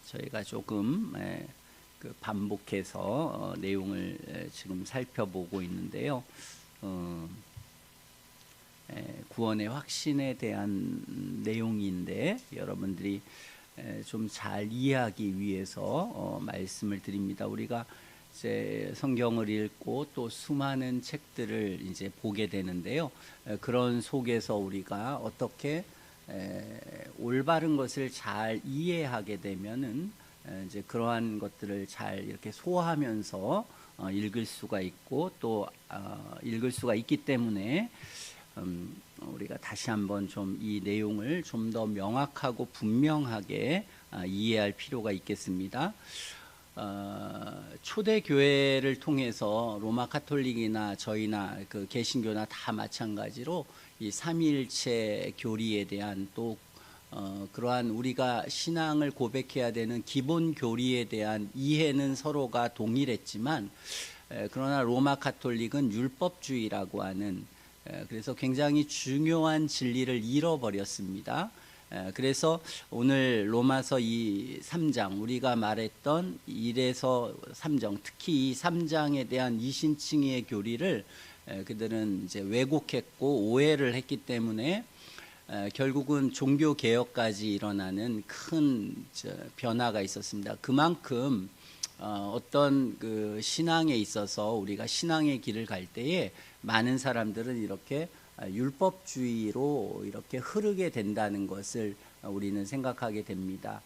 저희가 조금 반복해서 내용을 지금 살펴보고 있는데요. 구원의 확신에 대한 내용인데 여러분들이 좀 잘 이해하기 위해서 말씀을 드립니다. 우리가 이제 성경을 읽고 또 수많은 책들을 이제 보게 되는데요. 그런 속에서 우리가 어떻게 올바른 것을 잘 이해하게 되면은 이제 그러한 것들을 잘 이렇게 소화하면서 읽을 수가 있고 또 읽을 수가 있기 때문에 우리가 다시 한번 좀 이 내용을 좀 더 명확하고 분명하게 이해할 필요가 있겠습니다. 초대 교회를 통해서 로마 카톨릭이나 저희나 그 개신교나 다 마찬가지로 이 삼위일체 교리에 대한 또 그러한 우리가 신앙을 고백해야 되는 기본 교리에 대한 이해는 서로가 동일했지만 그러나 로마 카톨릭은 율법주의라고 하는 그래서 굉장히 중요한 진리를 잃어버렸습니다. 그래서 오늘 로마서 이 3장 우리가 말했던 1에서 3장 특히 이 3장에 대한 이신칭의의 교리를 그들은 이제 왜곡했고 오해를 했기 때문에 결국은 종교 개혁까지 일어나는 큰 변화가 있었습니다. 그만큼 어떤 그 신앙에 있어서 우리가 신앙의 길을 갈 때에 많은 사람들은 이렇게 율법주의로 이렇게 흐르게 된다는 것을 우리는 생각하게 됩니다.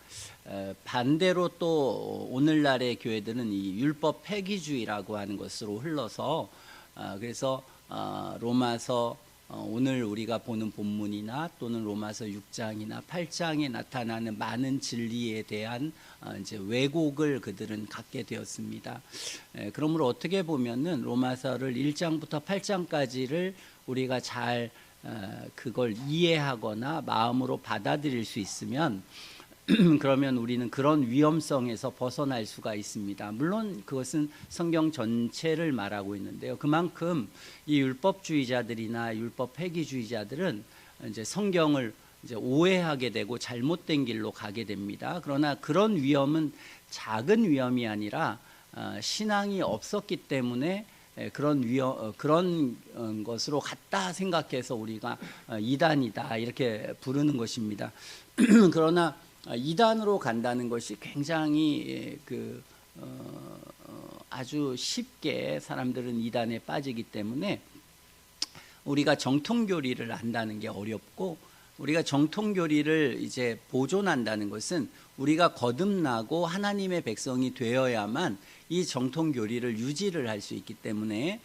반대로 또 오늘날의 교회들은 이 율법 폐기주의라고 하는 것으로 흘러서 그래서 로마서 오늘 우리가 보는 본문이나 또는 로마서 6장이나 8장에 나타나는 많은 진리에 대한 이제 왜곡을 그들은 갖게 되었습니다. 그러므로 어떻게 보면은 로마서를 1장부터 8장까지를 우리가 잘 그걸 이해하거나 마음으로 받아들일 수 있으면 그러면 우리는 그런 위험성에서 벗어날 수가 있습니다. 물론 그것은 성경 전체를 말하고 있는데요. 그만큼 이 율법주의자들이나 율법 폐기주의자들은 이제 성경을 이제 오해하게 되고 잘못된 길로 가게 됩니다. 그러나 그런 위험은 작은 위험이 아니라 신앙이 없었기 때문에 그런 것으로 갔다 생각해서 우리가 이단이다 이렇게 부르는 것입니다. 그러나 이단으로 간다는 것이 굉장히 아주 쉽게 사람들은 이단에 빠지기 때문에 우리가 정통교리를 안다는 게 어렵고 우리가 정통교리를 이제 보존한다는 것은 우리가 거듭나고 하나님의 백성이 되어야만 이 정통교리를 유지를 할 수 있기 때문에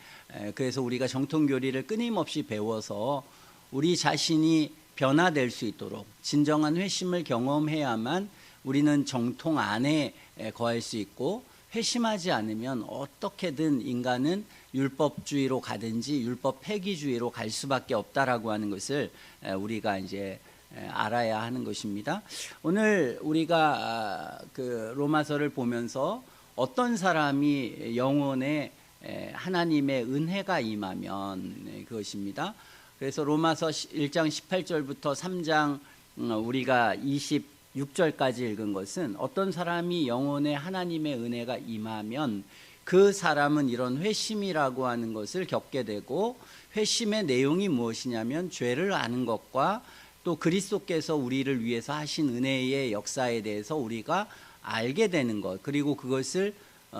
그래서 우리가 정통교리를 끊임없이 배워서 우리 자신이 변화될 수 있도록 진정한 회심을 경험해야만 우리는 정통 안에 거할 수 있고 회심하지 않으면 어떻게든 인간은 율법주의로 가든지 율법 폐기주의로 갈 수밖에 없다라고 하는 것을 우리가 이제 알아야 하는 것입니다. 오늘 우리가 그 로마서를 보면서 어떤 사람이 영혼에 하나님의 은혜가 임하면 그것입니다. 그래서 로마서 1장 18절부터 3장 우리가 26절까지 읽은 것은 어떤 사람이 영혼에 하나님의 은혜가 임하면 그 사람은 이런 회심이라고 하는 것을 겪게 되고 회심의 내용이 무엇이냐면 죄를 아는 것과 또 그리스도께서 우리를 위해서 하신 은혜의 역사에 대해서 우리가 알게 되는 것 그리고 그것을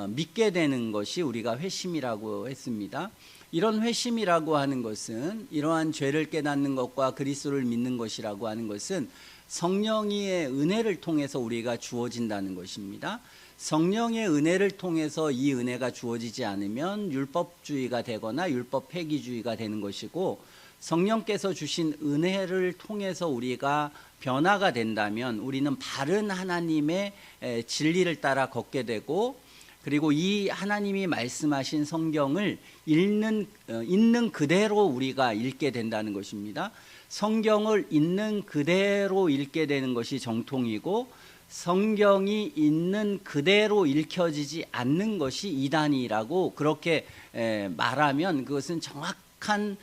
믿게 되는 것이 우리가 회심이라고 했습니다. 이런 회심이라고 하는 것은 이러한 죄를 깨닫는 것과 그리스도를 믿는 것이라고 하는 것은 성령의 은혜를 통해서 우리가 주어진다는 것입니다. 성령의 은혜를 통해서 이 은혜가 주어지지 않으면 율법주의가 되거나 율법 폐기주의가 되는 것이고 성령께서 주신 은혜를 통해서 우리가 변화가 된다면 우리는 바른 하나님의 진리를 따라 걷게 되고 그리고 이 하나님이 말씀하신 성경을 있는 그대로 우리가 읽게 된다는 것입니다. 성경을 있는 그대로 읽게 되는 것이 정통이고 성경이 있는 그대로 읽혀지지 않는 것이 이단이라고 그렇게 말하면 그것은 정확한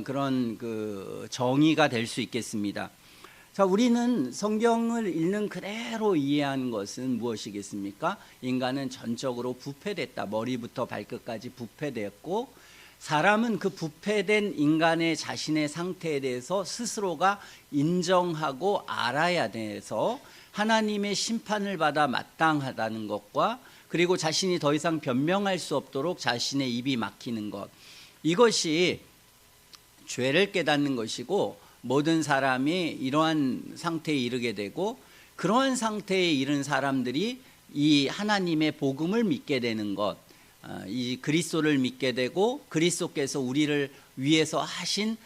그런 그 정의가 될 수 있겠습니다. 자, 우리는 성경을 읽는 그대로 이해한 것은 무엇이겠습니까? 인간은 전적으로 부패됐다. 머리부터 발끝까지 부패됐고, 사람은 그 부패된 인간의 자신의 상태에 대해서 스스로가 인정하고 알아야 돼서 하나님의 심판을 받아 마땅하다는 것과, 그리고 자신이 더 이상 변명할 수 없도록 자신의 입이 막히는 것, 이것이 죄를 깨닫는 것이고, 모든 사람이 이러한 상태에 이르게 되고, 그러한 상태에 이른 사람들이 이 하나님의 복음을 믿게 되는 것, 이 그리스도를 믿게 되고, 그리스도께서 우리를 위해서 하신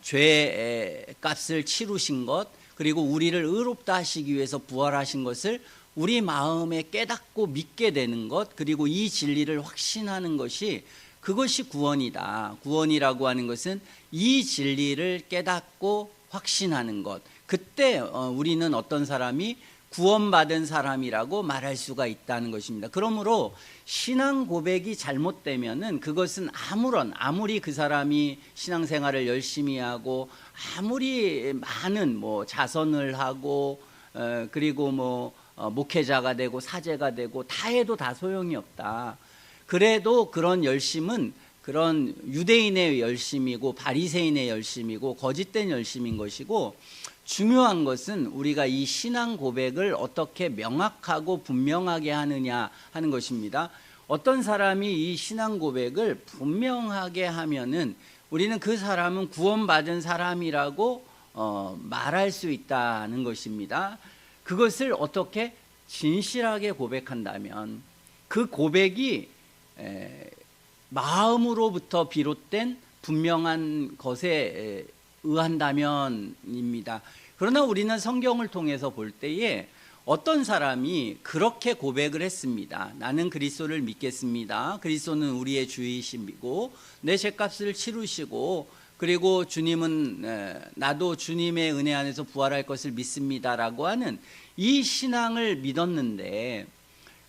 죄의 값을 치루신 것, 그리고 우리를 의롭다 하시기 위해서 부활하신 것을 우리 마음에 깨닫고 믿게 되는 것, 그리고 이 진리를 확신하는 것이, 그것이 구원이다. 구원이라고 하는 것은 이 진리를 깨닫고 확신하는 것. 그때 우리는 어떤 사람이 구원받은 사람이라고 말할 수가 있다는 것입니다. 그러므로 신앙 고백이 잘못되면은 그것은 아무리 그 사람이 신앙생활을 열심히 하고, 아무리 많은 자선을 하고, 그리고 목회자가 되고 사제가 되고 다 해도 다 소용이 없다. 그래도 그런 열심은 그런 유대인의 열심이고, 바리새인의 열심이고, 거짓된 열심인 것이고, 중요한 것은 우리가 이 신앙 고백을 어떻게 명확하고 분명하게 하느냐 하는 것입니다. 어떤 사람이 이 신앙 고백을 분명하게 하면은 우리는 그 사람은 구원받은 사람이라고 말할 수 있다는 것입니다. 그것을 어떻게 진실하게 고백한다면, 그 고백이 마음으로부터 비롯된 분명한 것에 의한다면입니다. 그러나 우리는 성경을 통해서 볼 때에 어떤 사람이 그렇게 고백을 했습니다. 나는 그리스도를 믿겠습니다. 그리스도는 우리의 주이심이고 내 죄값을 치루시고, 그리고 주님은 나도 주님의 은혜 안에서 부활할 것을 믿습니다라고 하는 이 신앙을 믿었는데,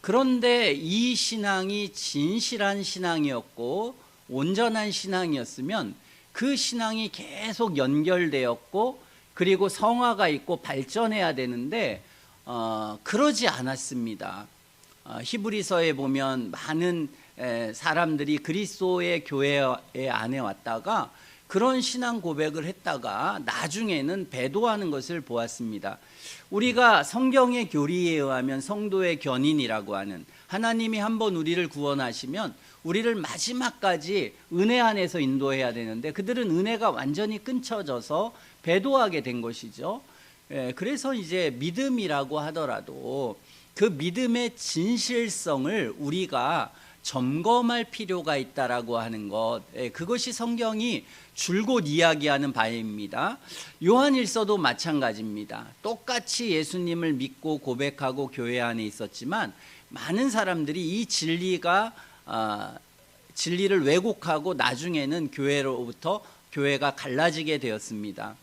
그런데 이 신앙이 진실한 신앙이었고 온전한 신앙이었으면 그 신앙이 계속 연결되었고, 그리고 성화가 있고 발전해야 되는데 그러지 않았습니다. 히브리서에 보면 많은 사람들이 그리스도의 교회 안에 왔다가 그런 신앙 고백을 했다가 나중에는 배도하는 것을 보았습니다. 우리가 성경의 교리에 의하면 성도의 견인이라고 하는, 하나님이 한번 우리를 구원하시면 우리를 마지막까지 은혜 안에서 인도해야 되는데, 그들은 은혜가 완전히 끊쳐져서 배도하게 된 것이죠. 그래서 이제 믿음이라고 하더라도 그 믿음의 진실성을 우리가 점검할 필요가 있다라고 하는 것, 그것이 성경이 줄곧 이야기하는 바입니다. 요한일서도 마찬가지입니다. 똑같이 예수님을 믿고 고백하고 교회 안에 있었지만 많은 사람들이 이 진리를 왜곡하고 나중에는 교회가 갈라지게 되었습니다.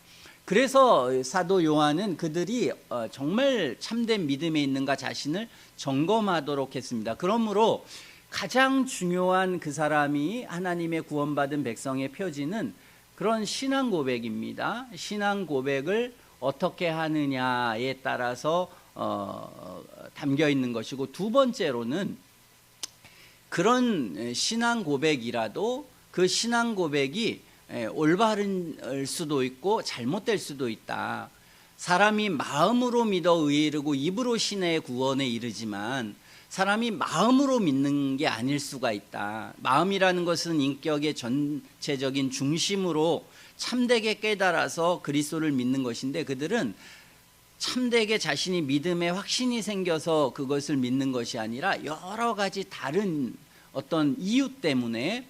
그래서 사도 요한은 그들이 정말 참된 믿음에 있는가 자신을 점검하도록 했습니다. 그러므로 가장 중요한 그 사람이 하나님의 구원받은 백성의 표지는 그런 신앙 고백입니다. 신앙 고백을 어떻게 하느냐에 따라서 담겨 있는 것이고, 두 번째로는 그런 신앙 고백이라도 그 신앙 고백이 올바를 수도 있고 잘못될 수도 있다. 사람이 마음으로 믿어 의에 이르고 입으로 신의 구원에 이르지만 사람이 마음으로 믿는 게 아닐 수가 있다. 마음이라는 것은 인격의 전체적인 중심으로 참되게 깨달아서 그리스도를 믿는 것인데, 그들은 참되게 자신이 믿음에 확신이 생겨서 그것을 믿는 것이 아니라 여러 가지 다른 어떤 이유 때문에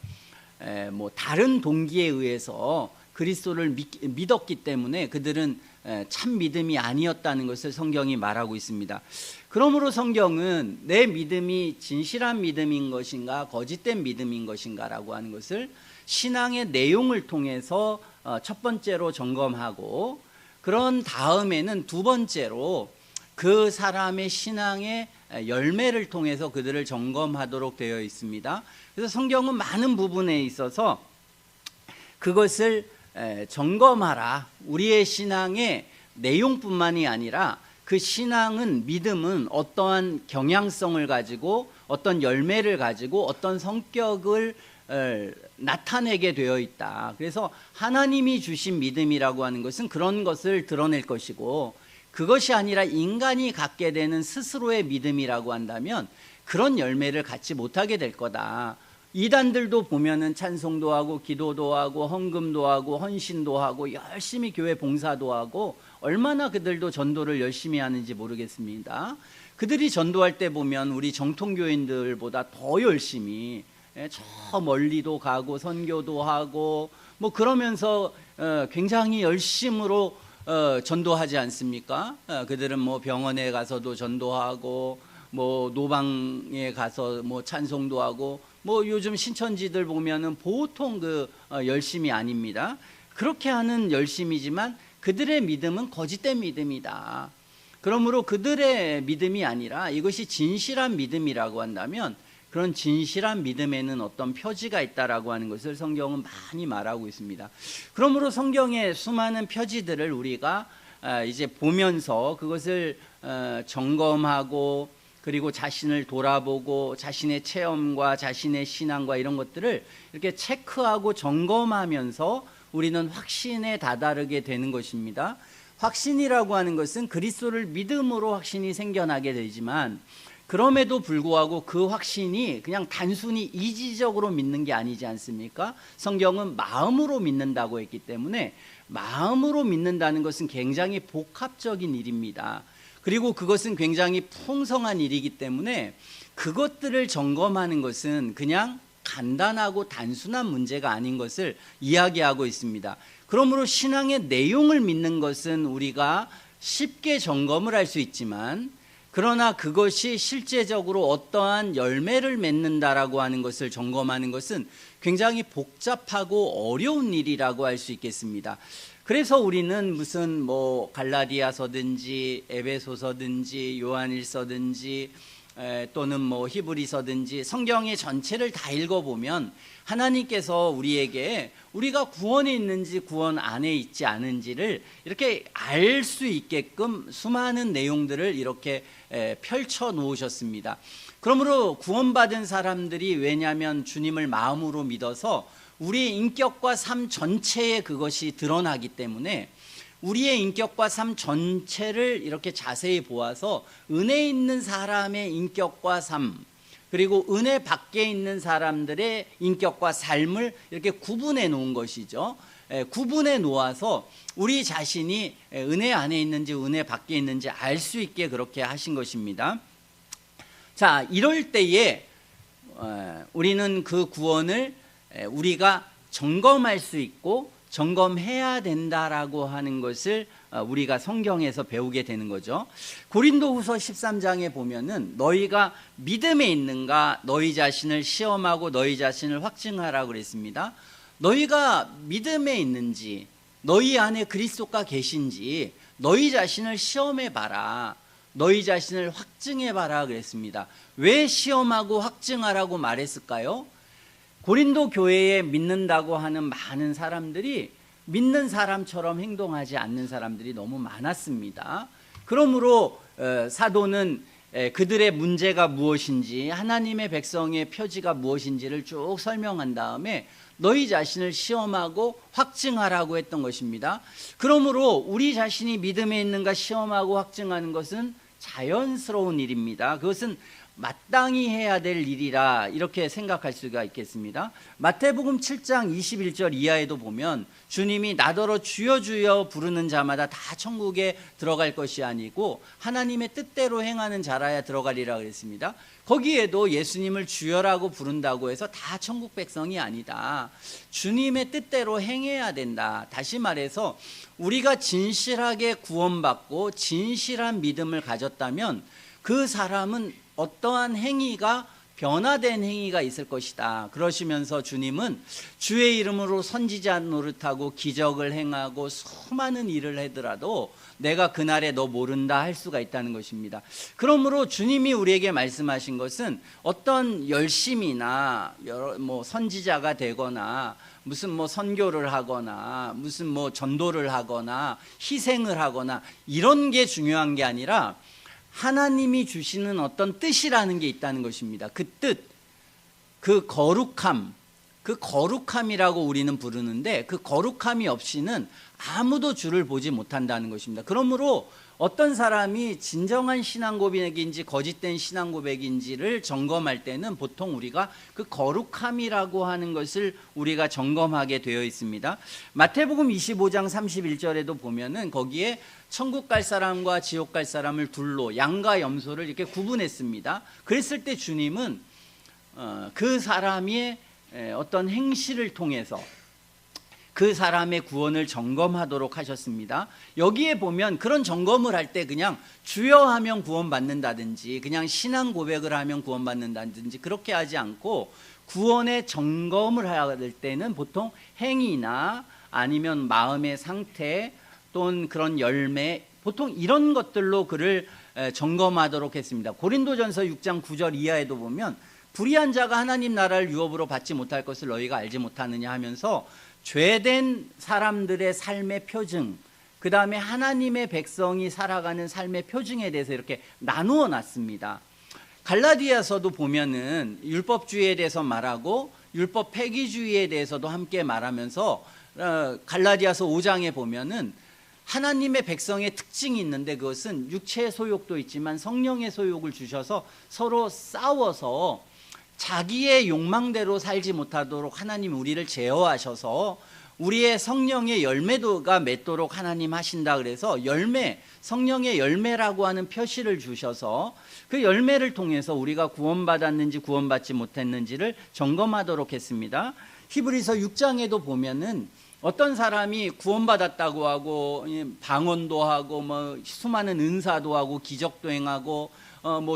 다른 동기에 의해서 그리스도를 믿었기 때문에 그들은 참 믿음이 아니었다는 것을 성경이 말하고 있습니다. 그러므로 성경은 내 믿음이 진실한 믿음인 것인가 거짓된 믿음인 것인가라고 하는 것을 신앙의 내용을 통해서 첫 번째로 점검하고, 그런 다음에는 두 번째로 그 사람의 신앙의 열매를 통해서 그들을 점검하도록 되어 있습니다. 그래서 성경은 많은 부분에 있어서 그것을 점검하라, 우리의 신앙의 내용뿐만이 아니라 그 신앙은, 믿음은 어떠한 경향성을 가지고 어떤 열매를 가지고 어떤 성격을 나타내게 되어 있다. 그래서 하나님이 주신 믿음이라고 하는 것은 그런 것을 드러낼 것이고, 그것이 아니라 인간이 갖게 되는 스스로의 믿음이라고 한다면 그런 열매를 갖지 못하게 될 거다. 이단들도 보면은 찬송도 하고 기도도 하고 헌금도 하고 헌신도 하고 열심히 교회 봉사도 하고 얼마나 그들도 전도를 열심히 하는지 모르겠습니다. 그들이 전도할 때 보면 우리 정통교인들보다 더 열심히 저 멀리도 가고 선교도 하고 뭐 그러면서 굉장히 열심으로 전도하지 않습니까? 그들은 뭐 병원에 가서도 전도하고 뭐 노방에 가서 뭐 찬송도 하고 뭐 요즘 신천지들 보면은 보통 열심이 아닙니다. 그렇게 하는 열심이지만 그들의 믿음은 거짓된 믿음이다. 그러므로 그들의 믿음이 아니라 이것이 진실한 믿음이라고 한다면 그런 진실한 믿음에는 어떤 표지가 있다라고 하는 것을 성경은 많이 말하고 있습니다. 그러므로 성경의 수많은 표지들을 우리가 이제 보면서 그것을 점검하고 그리고 자신을 돌아보고 자신의 체험과 자신의 신앙과 이런 것들을 이렇게 체크하고 점검하면서 우리는 확신에 다다르게 되는 것입니다. 확신이라고 하는 것은 그리스도를 믿음으로 확신이 생겨나게 되지만 그럼에도 불구하고 그 확신이 그냥 단순히 이지적으로 믿는 게 아니지 않습니까? 성경은 마음으로 믿는다고 했기 때문에 마음으로 믿는다는 것은 굉장히 복합적인 일입니다. 그리고 그것은 굉장히 풍성한 일이기 때문에 그것들을 점검하는 것은 그냥 간단하고 단순한 문제가 아닌 것을 이야기하고 있습니다. 그러므로 신앙의 내용을 믿는 것은 우리가 쉽게 점검을 할 수 있지만 그러나 그것이 실제적으로 어떠한 열매를 맺는다라고 하는 것을 점검하는 것은 굉장히 복잡하고 어려운 일이라고 할 수 있겠습니다. 그래서 우리는 무슨 뭐 갈라디아서든지 에베소서든지 요한일서든지 또는 뭐 히브리서든지 성경의 전체를 다 읽어보면 하나님께서 우리에게 우리가 구원에 있는지 구원 안에 있지 않은지를 이렇게 알 수 있게끔 수많은 내용들을 이렇게 펼쳐 놓으셨습니다. 그러므로 구원받은 사람들이 왜냐하면 주님을 마음으로 믿어서 우리의 인격과 삶 전체에 그것이 드러나기 때문에 우리의 인격과 삶 전체를 이렇게 자세히 보아서 은혜 있는 사람의 인격과 삶 그리고 은혜 밖에 있는 사람들의 인격과 삶을 이렇게 구분해 놓은 것이죠. 구분해 놓아서 우리 자신이 은혜 안에 있는지 은혜 밖에 있는지 알 수 있게 그렇게 하신 것입니다. 자, 이럴 때에 우리는 그 구원을 우리가 점검할 수 있고 점검해야 된다라고 하는 것을 우리가 성경에서 배우게 되는 거죠. 고린도후서 13장에 보면은 너희가 믿음에 있는가 너희 자신을 시험하고 너희 자신을 확증하라고 그랬습니다. 너희가 믿음에 있는지 너희 안에 그리스도가 계신지 너희 자신을 시험해 봐라. 너희 자신을 확증해 봐라 그랬습니다. 왜 시험하고 확증하라고 말했을까요? 고린도 교회에 믿는다고 하는 많은 사람들이 믿는 사람처럼 행동하지 않는 사람들이 너무 많았습니다. 그러므로 사도는 그들의 문제가 무엇인지 하나님의 백성의 표지가 무엇인지를 쭉 설명한 다음에 너희 자신을 시험하고 확증하라고 했던 것입니다. 그러므로 우리 자신이 믿음에 있는가 시험하고 확증하는 것은 자연스러운 일입니다. 그것은 마땅히 해야 될 일이라 이렇게 생각할 수가 있겠습니다. 마태복음 7장 21절 이하에도 보면 주님이 나더러 주여 주여 부르는 자마다 다 천국에 들어갈 것이 아니고 하나님의 뜻대로 행하는 자라야 들어가리라 그랬습니다. 거기에도 예수님을 주여라고 부른다고 해서 다 천국 백성이 아니다. 주님의 뜻대로 행해야 된다. 다시 말해서 우리가 진실하게 구원받고 진실한 믿음을 가졌다면 그 사람은 어떠한 행위가 변화된 행위가 있을 것이다. 그러시면서 주님은 주의 이름으로 선지자 노릇하고 기적을 행하고 수많은 일을 하더라도 내가 그날에 너 모른다 할 수가 있다는 것입니다. 그러므로 주님이 우리에게 말씀하신 것은 어떤 열심이나 선지자가 되거나 무슨 선교를 하거나 무슨 전도를 하거나 희생을 하거나 이런 게 중요한 게 아니라 하나님이 주시는 어떤 뜻이라는 게 있다는 것입니다. 그 뜻, 그 거룩함, 그 거룩함이라고 우리는 부르는데 그 거룩함이 없이는 아무도 주를 보지 못한다는 것입니다. 그러므로 어떤 사람이 진정한 신앙 고백인지 거짓된 신앙 고백인지를 점검할 때는 보통 우리가 그 거룩함이라고 하는 것을 우리가 점검하게 되어 있습니다. 마태복음 25장 31절에도 보면은 거기에 천국 갈 사람과 지옥 갈 사람을 둘로 양과 염소를 이렇게 구분했습니다. 그랬을 때 주님은 그 사람의 어떤 행실을 통해서 그 사람의 구원을 점검하도록 하셨습니다. 여기에 보면 그런 점검을 할 때 그냥 주여 하면 구원받는다든지 그냥 신앙 고백을 하면 구원받는다든지 그렇게 하지 않고 구원의 점검을 할 때는 보통 행위나 아니면 마음의 상태 또는 그런 열매 보통 이런 것들로 그를 점검하도록 했습니다. 고린도전서 6장 9절 이하에도 보면 불의한 자가 하나님 나라를 유업으로 받지 못할 것을 너희가 알지 못하느냐 하면서 죄된 사람들의 삶의 표징, 그 다음에 하나님의 백성이 살아가는 삶의 표징에 대해서 이렇게 나누어 놨습니다. 갈라디아서도 보면은 율법주의에 대해서 말하고 율법 폐기주의에 대해서도 함께 말하면서 갈라디아서 5장에 보면은 하나님의 백성의 특징이 있는데 그것은 육체의 소욕도 있지만 성령의 소욕을 주셔서 서로 싸워서 자기의 욕망대로 살지 못하도록 하나님 우리를 제어하셔서 우리의 성령의 열매가 맺도록 하나님 하신다. 그래서 열매, 성령의 열매라고 하는 표시를 주셔서 그 열매를 통해서 우리가 구원받았는지 구원받지 못했는지를 점검하도록 했습니다. 히브리서 6장에도 보면은 어떤 사람이 구원받았다고 하고 방언도 하고 수많은 은사도 하고 기적도 행하고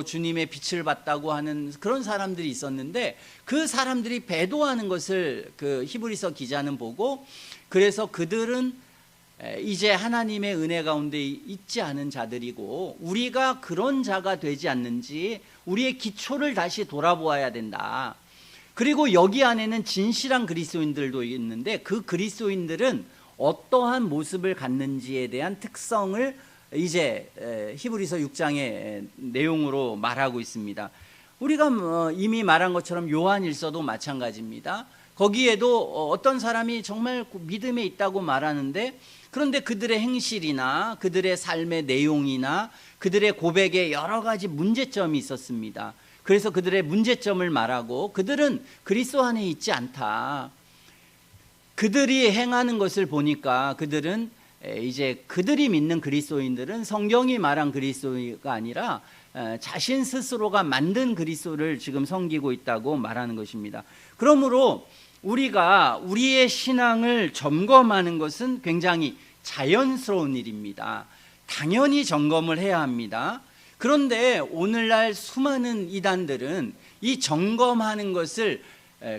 주님의 빛을 봤다고 하는 그런 사람들이 있었는데 그 사람들이 배도하는 것을 그 히브리서 기자는 보고 그래서 그들은 이제 하나님의 은혜 가운데 있지 않은 자들이고 우리가 그런 자가 되지 않는지 우리의 기초를 다시 돌아보아야 된다. 그리고 여기 안에는 진실한 그리스도인들도 있는데 그 그리스도인들은 어떠한 모습을 갖는지에 대한 특성을 이제 히브리서 6장의 내용으로 말하고 있습니다. 우리가 이미 말한 것처럼 요한일서도 마찬가지입니다. 거기에도 어떤 사람이 정말 믿음에 있다고 말하는데 그런데 그들의 행실이나 그들의 삶의 내용이나 그들의 고백에 여러 가지 문제점이 있었습니다. 그래서 그들의 문제점을 말하고 그들은 그리스도 안에 있지 않다. 그들이 행하는 것을 보니까 그들은 이제 그들이 믿는 그리스도인들은 성경이 말한 그리스도가 아니라 자신 스스로가 만든 그리스도를 지금 섬기고 있다고 말하는 것입니다. 그러므로 우리가 우리의 신앙을 점검하는 것은 굉장히 자연스러운 일입니다. 당연히 점검을 해야 합니다. 그런데 오늘날 수많은 이단들은 이 점검하는 것을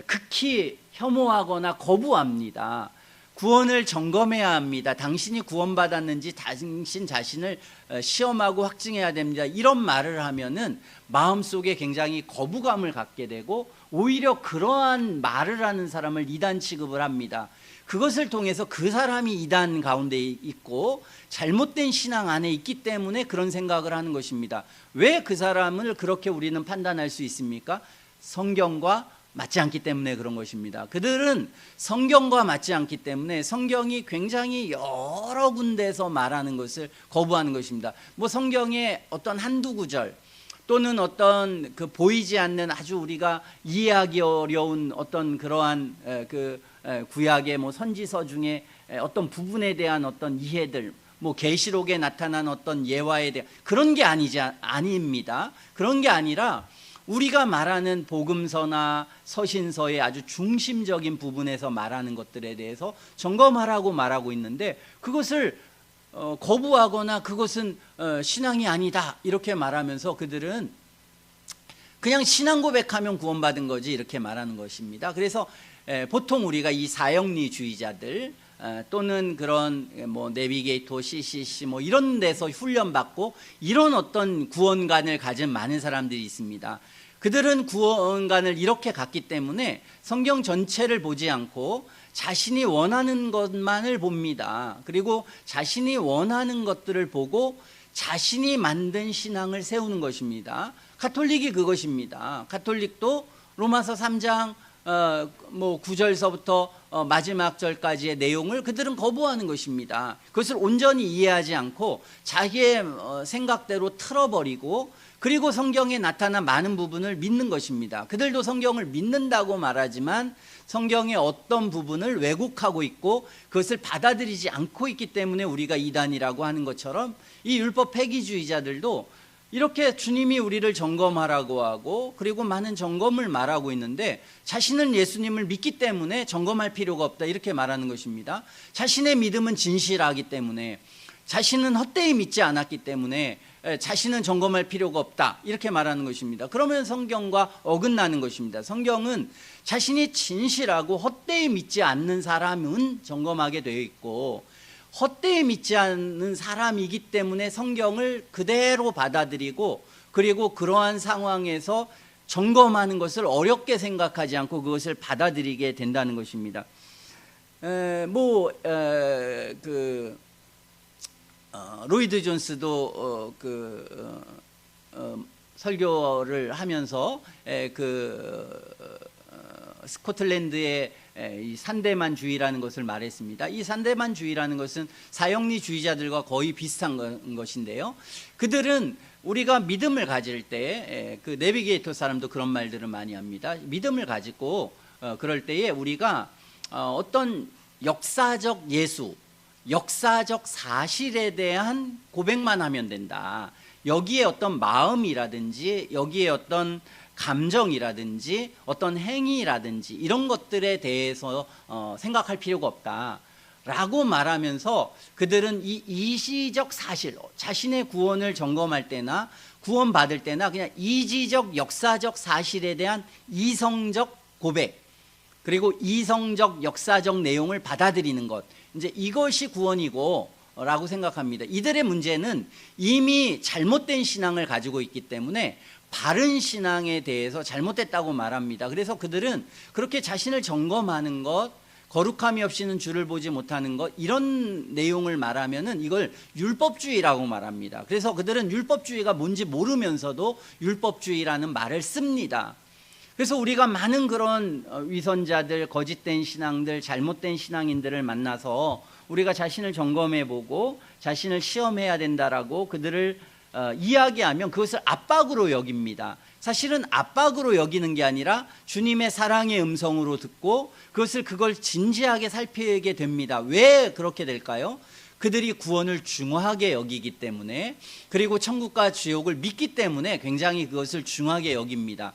극히 혐오하거나 거부합니다. 구원을 점검해야 합니다. 당신이 구원받았는지 당신 자신을 시험하고 확증해야 됩니다. 이런 말을 하면은 마음속에 굉장히 거부감을 갖게 되고 오히려 그러한 말을 하는 사람을 이단 취급을 합니다. 그것을 통해서 그 사람이 이단 가운데 있고 잘못된 신앙 안에 있기 때문에 그런 생각을 하는 것입니다. 왜 그 사람을 그렇게 우리는 판단할 수 있습니까? 성경과 맞지 않기 때문에 그런 것입니다. 그들은 성경과 맞지 않기 때문에 성경이 굉장히 여러 군데에서 말하는 것을 거부하는 것입니다. 성경의 어떤 한두 구절 또는 어떤 그 보이지 않는 아주 우리가 이해하기 어려운 어떤 그러한 그 구약의 선지서 중에 어떤 부분에 대한 어떤 이해들, 계시록에 나타난 어떤 예화에 대한 그런 게 아닙니다. 그런 게 아니라 우리가 말하는 복음서나 서신서의 아주 중심적인 부분에서 말하는 것들에 대해서 점검하라고 말하고 있는데 그것을 그것은 신앙이 아니다 이렇게 말하면서 그들은 그냥 신앙 고백하면 구원받은 거지 이렇게 말하는 것입니다. 그래서 보통 우리가 이 사형리주의자들 또는 그런 뭐 내비게이터, CCC 뭐 이런 데서 훈련받고 이런 어떤 구원관을 가진 많은 사람들이 있습니다. 그들은 구원관을 이렇게 갔기 때문에 성경 전체를 보지 않고 자신이 원하는 것만을 봅니다. 그리고 자신이 원하는 것들을 보고 자신이 만든 신앙을 세우는 것입니다. 가톨릭이 그것입니다. 가톨릭도 로마서 3장 9절서부터 마지막 절까지의 내용을 그들은 거부하는 것입니다. 그것을 온전히 이해하지 않고 자기의 생각대로 틀어버리고 그리고 성경에 나타난 많은 부분을 믿는 것입니다. 그들도 성경을 믿는다고 말하지만 성경의 어떤 부분을 왜곡하고 있고 그것을 받아들이지 않고 있기 때문에 우리가 이단이라고 하는 것처럼 이 율법 폐기주의자들도 이렇게 주님이 우리를 점검하라고 하고 그리고 많은 점검을 말하고 있는데 자신은 예수님을 믿기 때문에 점검할 필요가 없다 이렇게 말하는 것입니다. 자신의 믿음은 진실하기 때문에 자신은 헛되이 믿지 않았기 때문에 자신은 점검할 필요가 없다 이렇게 말하는 것입니다. 그러면 성경과 어긋나는 것입니다. 성경은 자신이 진실하고 헛되이 믿지 않는 사람은 점검하게 되어 있고 헛되이 믿지 않는 사람이기 때문에 성경을 그대로 받아들이고 그리고 그러한 상황에서 점검하는 것을 어렵게 생각하지 않고 그것을 받아들이게 된다는 것입니다. 로이드 존스도 설교를 하면서 스코틀랜드의 이 산데만주의라는 것을 말했습니다. 이 산데만주의라는 것은 사형리주의자들과 거의 비슷한 것인데요. 그들은 우리가 믿음을 가질 때 그 내비게이터 사람도 그런 말들을 많이 합니다. 믿음을 가지고 그럴 때에 우리가 어떤 역사적 예수, 역사적 사실에 대한 고백만 하면 된다. 여기에 어떤 마음이라든지 여기에 어떤 감정이라든지 어떤 행위라든지 이런 것들에 대해서 생각할 필요가 없다라고 말하면서 그들은 이 이시적 사실, 자신의 구원을 점검할 때나 구원받을 때나 그냥 이지적 역사적 사실에 대한 이성적 고백 그리고 이성적 역사적 내용을 받아들이는 것, 이제 이것이 구원이고 라고 생각합니다. 이들의 문제는 이미 잘못된 신앙을 가지고 있기 때문에 바른 신앙에 대해서 잘못됐다고 말합니다. 그래서 그들은 그렇게 자신을 점검하는 것, 거룩함이 없이는 주를 보지 못하는 것, 이런 내용을 말하면은 이걸 율법주의라고 말합니다. 그래서 그들은 율법주의가 뭔지 모르면서도 율법주의라는 말을 씁니다. 그래서 우리가 많은 그런 위선자들, 거짓된 신앙들, 잘못된 신앙인들을 만나서 우리가 자신을 점검해보고 자신을 시험해야 된다라고 그들을 이야기하면 그것을 압박으로 여깁니다. 사실은 압박으로 여기는 게 아니라 주님의 사랑의 음성으로 듣고 그걸 진지하게 살피게 됩니다. 왜 그렇게 될까요? 그들이 구원을 중요하게 여기기 때문에 그리고 천국과 지옥을 믿기 때문에 굉장히 그것을 중요하게 여깁니다.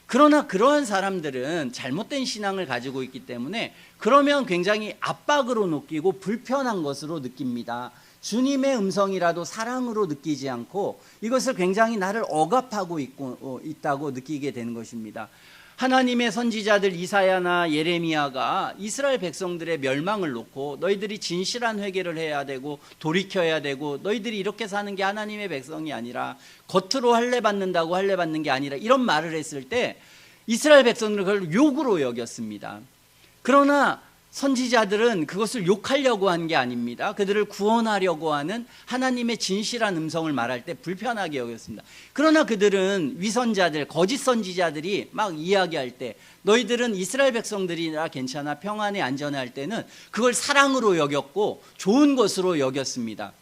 그러나 그러한 사람들은 잘못된 신앙을 가지고 있기 때문에 그러면 굉장히 압박으로 느끼고 불편한 것으로 느낍니다. 주님의 음성이라도 사랑으로 느끼지 않고 이것을 굉장히 나를 억압하고 있다고 느끼게 되는 것입니다. 하나님의 선지자들 이사야나 예레미야가 이스라엘 백성들의 멸망을 놓고 너희들이 진실한 회개를 해야 되고 돌이켜야 되고 너희들이 이렇게 사는 게 하나님의 백성이 아니라 겉으로 할례 받는다고 할례 받는 게 아니라 이런 말을 했을 때 이스라엘 백성들은 그걸 욕으로 여겼습니다. 그러나 선지자들은 그것을 욕하려고 한 게 아닙니다. 그들을 구원하려고 하는 하나님의 진실한 음성을 말할 때 불편하게 여겼습니다. 그러나 그들은 위선자들, 거짓 선지자들이 막 이야기할 때 너희들은 이스라엘 백성들이라 괜찮아, 평안에 안전해 할 때는 그걸 사랑으로 여겼고 좋은 것으로 여겼습니다.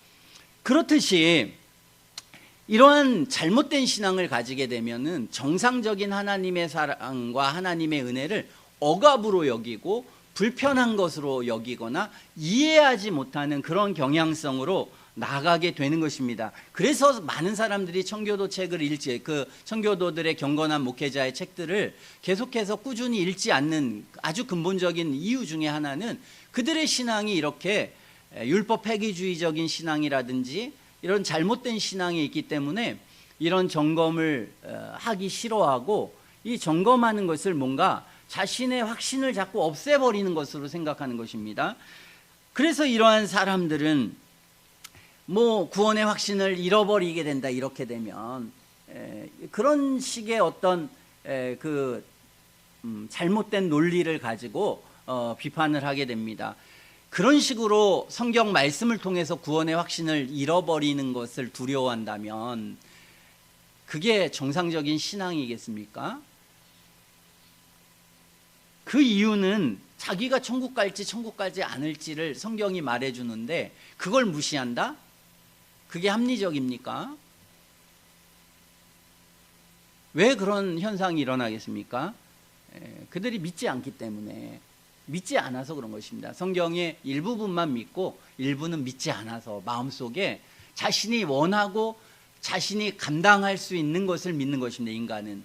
그렇듯이 이러한 잘못된 신앙을 가지게 되면은 정상적인 하나님의 사랑과 하나님의 은혜를 억압으로 여기고 불편한 것으로 여기거나 이해하지 못하는 그런 경향성으로 나가게 되는 것입니다. 그래서 많은 사람들이 청교도 책을 읽지, 청교도들의 경건한 목회자의 책들을 계속해서 꾸준히 읽지 않는 아주 근본적인 이유 중에 하나는 그들의 신앙이 이렇게 율법 폐기주의적인 신앙이라든지 이런 잘못된 신앙이 있기 때문에 이런 점검을 하기 싫어하고 이 점검하는 것을 뭔가 자신의 확신을 자꾸 없애버리는 것으로 생각하는 것입니다. 그래서 이러한 사람들은 뭐 구원의 확신을 잃어버리게 된다 이렇게 되면 그런 식의 어떤 잘못된 논리를 가지고 비판을 하게 됩니다. 그런 식으로 성경 말씀을 통해서 구원의 확신을 잃어버리는 것을 두려워한다면 그게 정상적인 신앙이겠습니까? 그 이유는 자기가 천국 갈지 천국 가지 않을지를 성경이 말해주는데 그걸 무시한다? 그게 합리적입니까? 왜 그런 현상이 일어나겠습니까? 그들이 믿지 않기 때문에, 믿지 않아서 그런 것입니다. 성경의 일부분만 믿고 일부는 믿지 않아서 마음속에 자신이 원하고 자신이 감당할 수 있는 것을 믿는 것입니다. 인간은.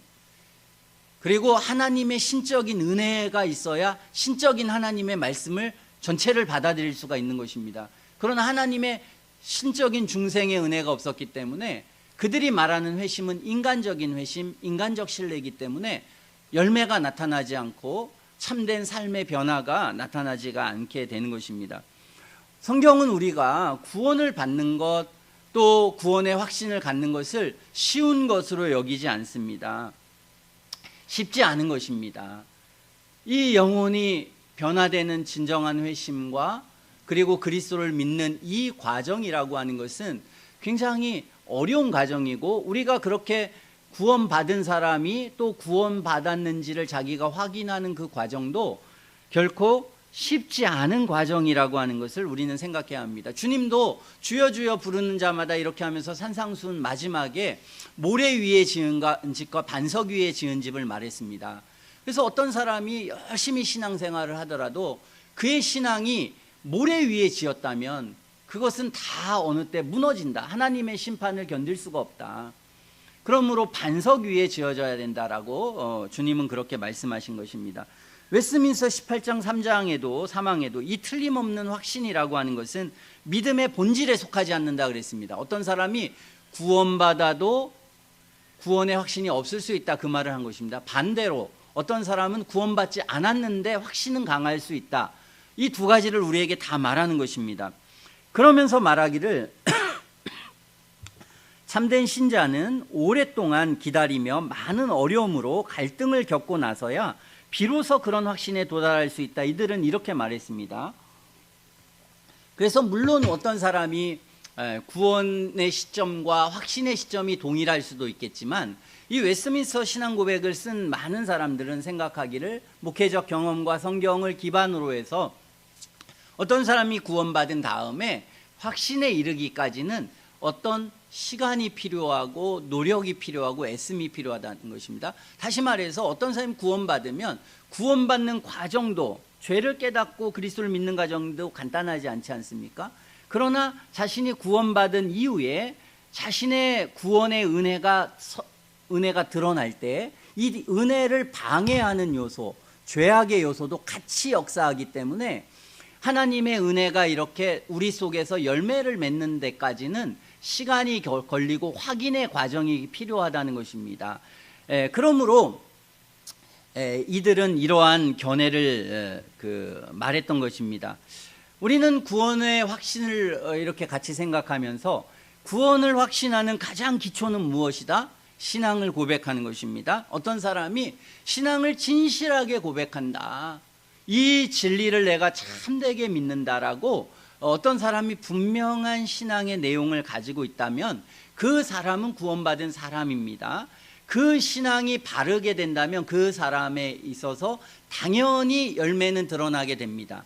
그리고 하나님의 신적인 은혜가 있어야 신적인 하나님의 말씀을 전체를 받아들일 수가 있는 것입니다. 그러나 하나님의 신적인 중생의 은혜가 없었기 때문에 그들이 말하는 회심은 인간적인 회심, 인간적 신뢰이기 때문에 열매가 나타나지 않고 참된 삶의 변화가 나타나지가 않게 되는 것입니다. 성경은 우리가 구원을 받는 것, 또 구원의 확신을 갖는 것을 쉬운 것으로 여기지 않습니다. 쉽지 않은 것입니다. 이 영혼이 변화되는 진정한 회심과 그리고 그리스도를 믿는 이 과정이라고 하는 것은 굉장히 어려운 과정이고, 우리가 그렇게 구원받은 사람이 또 구원받았는지를 자기가 확인하는 그 과정도 결코 쉽지 않은 과정이라고 하는 것을 우리는 생각해야 합니다. 주님도 주여 주여 부르는 자마다 이렇게 하면서 산상수훈 마지막에 모래 위에 지은 집과 반석 위에 지은 집을 말했습니다. 그래서 어떤 사람이 열심히 신앙생활을 하더라도 그의 신앙이 모래 위에 지었다면 그것은 다 어느 때 무너진다. 하나님의 심판을 견딜 수가 없다. 그러므로 반석 위에 지어져야 된다라고 주님은 그렇게 말씀하신 것입니다. 웨스민스터 18장 3장에도 사망에도 이 틀림없는 확신이라고 하는 것은 믿음의 본질에 속하지 않는다 그랬습니다. 어떤 사람이 구원받아도 구원의 확신이 없을 수 있다, 그 말을 한 것입니다. 반대로 어떤 사람은 구원받지 않았는데 확신은 강할 수 있다. 이 두 가지를 우리에게 다 말하는 것입니다. 그러면서 말하기를 참된 신자는 오랫동안 기다리며 많은 어려움으로 갈등을 겪고 나서야 비로소 그런 확신에 도달할 수 있다. 이들은 이렇게 말했습니다. 그래서 물론 어떤 사람이 구원의 시점과 확신의 시점이 동일할 수도 있겠지만, 이 웨스민스터 신앙 고백을 쓴 많은 사람들은 생각하기를 목회적 경험과 성경을 기반으로 해서 어떤 사람이 구원받은 다음에 확신에 이르기까지는 어떤 시간이 필요하고 노력이 필요하고 애씀이 필요하다는 것입니다. 다시 말해서 어떤 사람이 구원받으면 구원받는 과정도, 죄를 깨닫고 그리스도를 믿는 과정도 간단하지 않지 않습니까? 그러나 자신이 구원받은 이후에 자신의 구원의 은혜가 드러날 때 이 은혜를 방해하는 요소, 죄악의 요소도 같이 역사하기 때문에 하나님의 은혜가 이렇게 우리 속에서 열매를 맺는 데까지는 시간이 걸리고 확인의 과정이 필요하다는 것입니다. 그러므로 이들은 이러한 견해를 말했던 것입니다. 우리는 구원의 확신을 이렇게 같이 생각하면서 구원을 확신하는 가장 기초는 무엇이다? 신앙을 고백하는 것입니다. 어떤 사람이 신앙을 진실하게 고백한다. 이 진리를 내가 참되게 믿는다라고 어떤 사람이 분명한 신앙의 내용을 가지고 있다면 그 사람은 구원받은 사람입니다. 그 신앙이 바르게 된다면 그 사람에 있어서 당연히 열매는 드러나게 됩니다.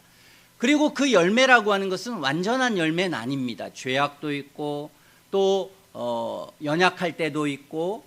그리고 그 열매라고 하는 것은 완전한 열매는 아닙니다. 죄악도 있고 또 연약할 때도 있고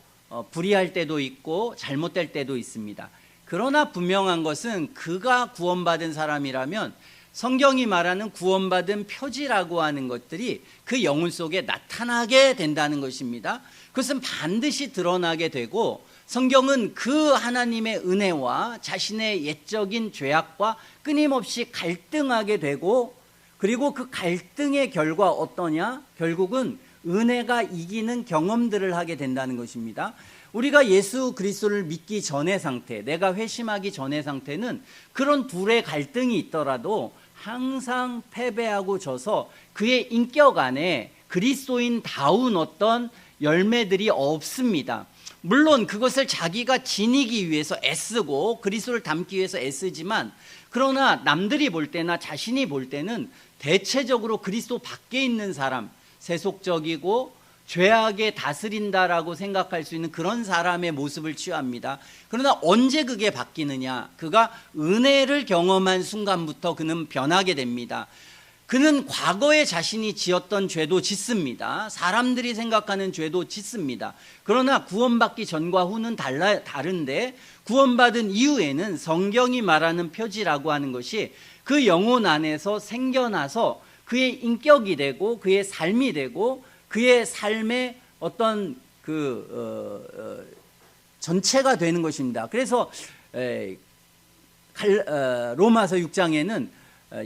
불의할 때도 있고 잘못될 때도 있습니다. 그러나 분명한 것은 그가 구원받은 사람이라면 성경이 말하는 구원받은 표지라고 하는 것들이 그 영혼 속에 나타나게 된다는 것입니다. 그것은 반드시 드러나게 되고, 성경은 그 하나님의 은혜와 자신의 옛적인 죄악과 끊임없이 갈등하게 되고, 그리고 그 갈등의 결과 어떠냐? 결국은 은혜가 이기는 경험들을 하게 된다는 것입니다. 우리가 예수 그리스도를 믿기 전의 상태, 내가 회심하기 전의 상태는 그런 둘의 갈등이 있더라도 항상 패배하고 져서 그의 인격 안에 그리스도인다운 어떤 열매들이 없습니다. 물론 그것을 자기가 지니기 위해서 애쓰고 그리스도를 닮기 위해서 애쓰지만, 그러나 남들이 볼 때나 자신이 볼 때는 대체적으로 그리스도 밖에 있는 사람, 세속적이고 죄악에 다스린다라고 생각할 수 있는 그런 사람의 모습을 취합니다. 그러나 언제 그게 바뀌느냐? 그가 은혜를 경험한 순간부터 그는 변하게 됩니다. 그는 과거에 자신이 지었던 죄도 짓습니다. 사람들이 생각하는 죄도 짓습니다. 그러나 구원받기 전과 후는 다른데, 구원받은 이후에는 성경이 말하는 표지라고 하는 것이 그 영혼 안에서 생겨나서 그의 인격이 되고 그의 삶이 되고 그의 삶의 어떤 전체가 되는 것입니다. 그래서 로마서 6장에는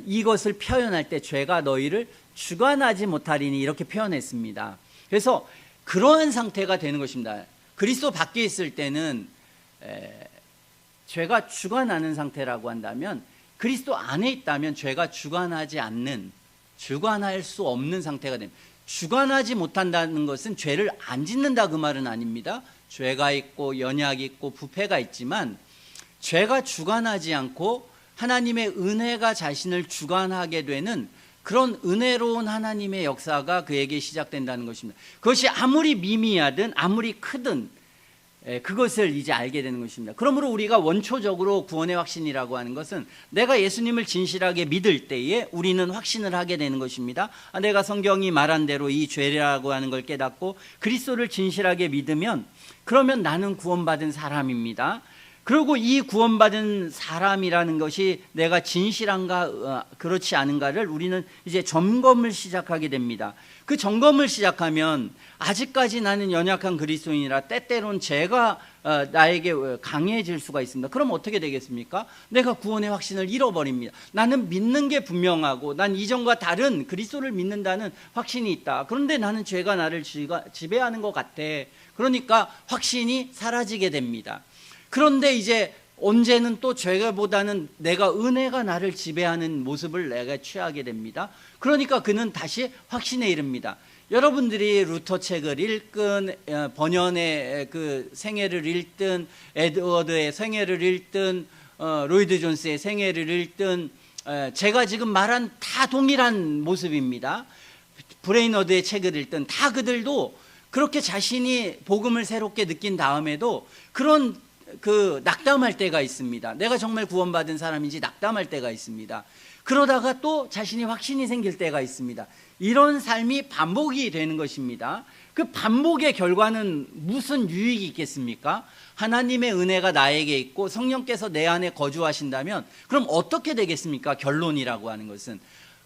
이것을 표현할 때 죄가 너희를 주관하지 못하리니 이렇게 표현했습니다. 그래서 그러한 상태가 되는 것입니다. 그리스도 밖에 있을 때는 죄가 주관하는 상태라고 한다면, 그리스도 안에 있다면 죄가 주관하지 않는, 주관할 수 없는 상태가 됩니다. 주관하지 못한다는 것은 죄를 안 짓는다 그 말은 아닙니다. 죄가 있고 연약이 있고 부패가 있지만, 죄가 주관하지 않고 하나님의 은혜가 자신을 주관하게 되는 그런 은혜로운 하나님의 역사가 그에게 시작된다는 것입니다. 그것이 아무리 미미하든 아무리 크든 그것을 이제 알게 되는 것입니다. 그러므로 우리가 원초적으로 구원의 확신이라고 하는 것은 내가 예수님을 진실하게 믿을 때에 우리는 확신을 하게 되는 것입니다. 내가 성경이 말한 대로 이 죄라고 하는 걸 깨닫고 그리스도를 진실하게 믿으면, 그러면 나는 구원받은 사람입니다. 그리고 이 구원받은 사람이라는 것이 내가 진실한가 그렇지 않은가를 우리는 이제 점검을 시작하게 됩니다. 그 점검을 시작하면 아직까지 나는 연약한 그리스도인이라 때때론 죄가 나에게 강해질 수가 있습니다. 그럼 어떻게 되겠습니까? 내가 구원의 확신을 잃어버립니다. 나는 믿는 게 분명하고 난 이전과 다른 그리스도를 믿는다는 확신이 있다. 그런데 나는 죄가 나를 지배하는 것 같아. 그러니까 확신이 사라지게 됩니다. 그런데 이제 언제는 또 죄보다는 내가 은혜가 나를 지배하는 모습을 내가 취하게 됩니다. 그러니까 그는 다시 확신에 이릅니다. 여러분들이 루터 책을 읽든 번연의 그 생애를 읽든 에드워드의 생애를 읽든 로이드 존스의 생애를 읽든 제가 지금 말한 다 동일한 모습입니다. 브레이너드의 책을 읽든 다 그들도 그렇게 자신이 복음을 새롭게 느낀 다음에도 그런 낙담할 때가 있습니다. 내가 정말 구원받은 사람인지 낙담할 때가 있습니다. 그러다가 또 자신이 확신이 생길 때가 있습니다. 이런 삶이 반복이 되는 것입니다. 그 반복의 결과는 무슨 유익이 있겠습니까? 하나님의 은혜가 나에게 있고 성령께서 내 안에 거주하신다면 그럼 어떻게 되겠습니까? 결론이라고 하는 것은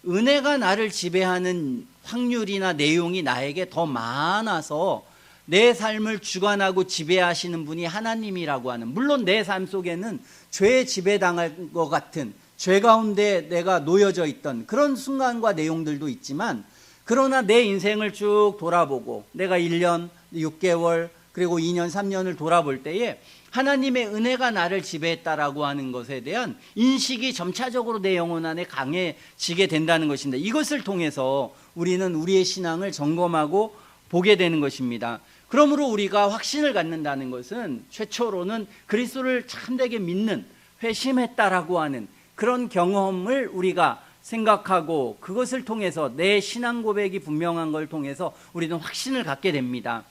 은혜가 나를 지배하는 확률이나 내용이 나에게 더 많아서 내 삶을 주관하고 지배하시는 분이 하나님이라고 하는, 물론 내 삶 속에는 죄에 지배당할 것 같은, 죄 가운데 내가 놓여져 있던 그런 순간과 내용들도 있지만, 그러나 내 인생을 쭉 돌아보고 내가 1년, 6개월 그리고 2년, 3년을 돌아볼 때에 하나님의 은혜가 나를 지배했다라고 하는 것에 대한 인식이 점차적으로 내 영혼 안에 강해지게 된다는 것입니다. 이것을 통해서 우리는 우리의 신앙을 점검하고 보게 되는 것입니다. 그러므로 우리가 확신을 갖는다는 것은 최초로는 그리스도를 참되게 믿는, 회심했다라고 하는 그런 경험을 우리가 생각하고 그것을 통해서 내 신앙 고백이 분명한 걸 통해서 우리는 확신을 갖게 됩니다.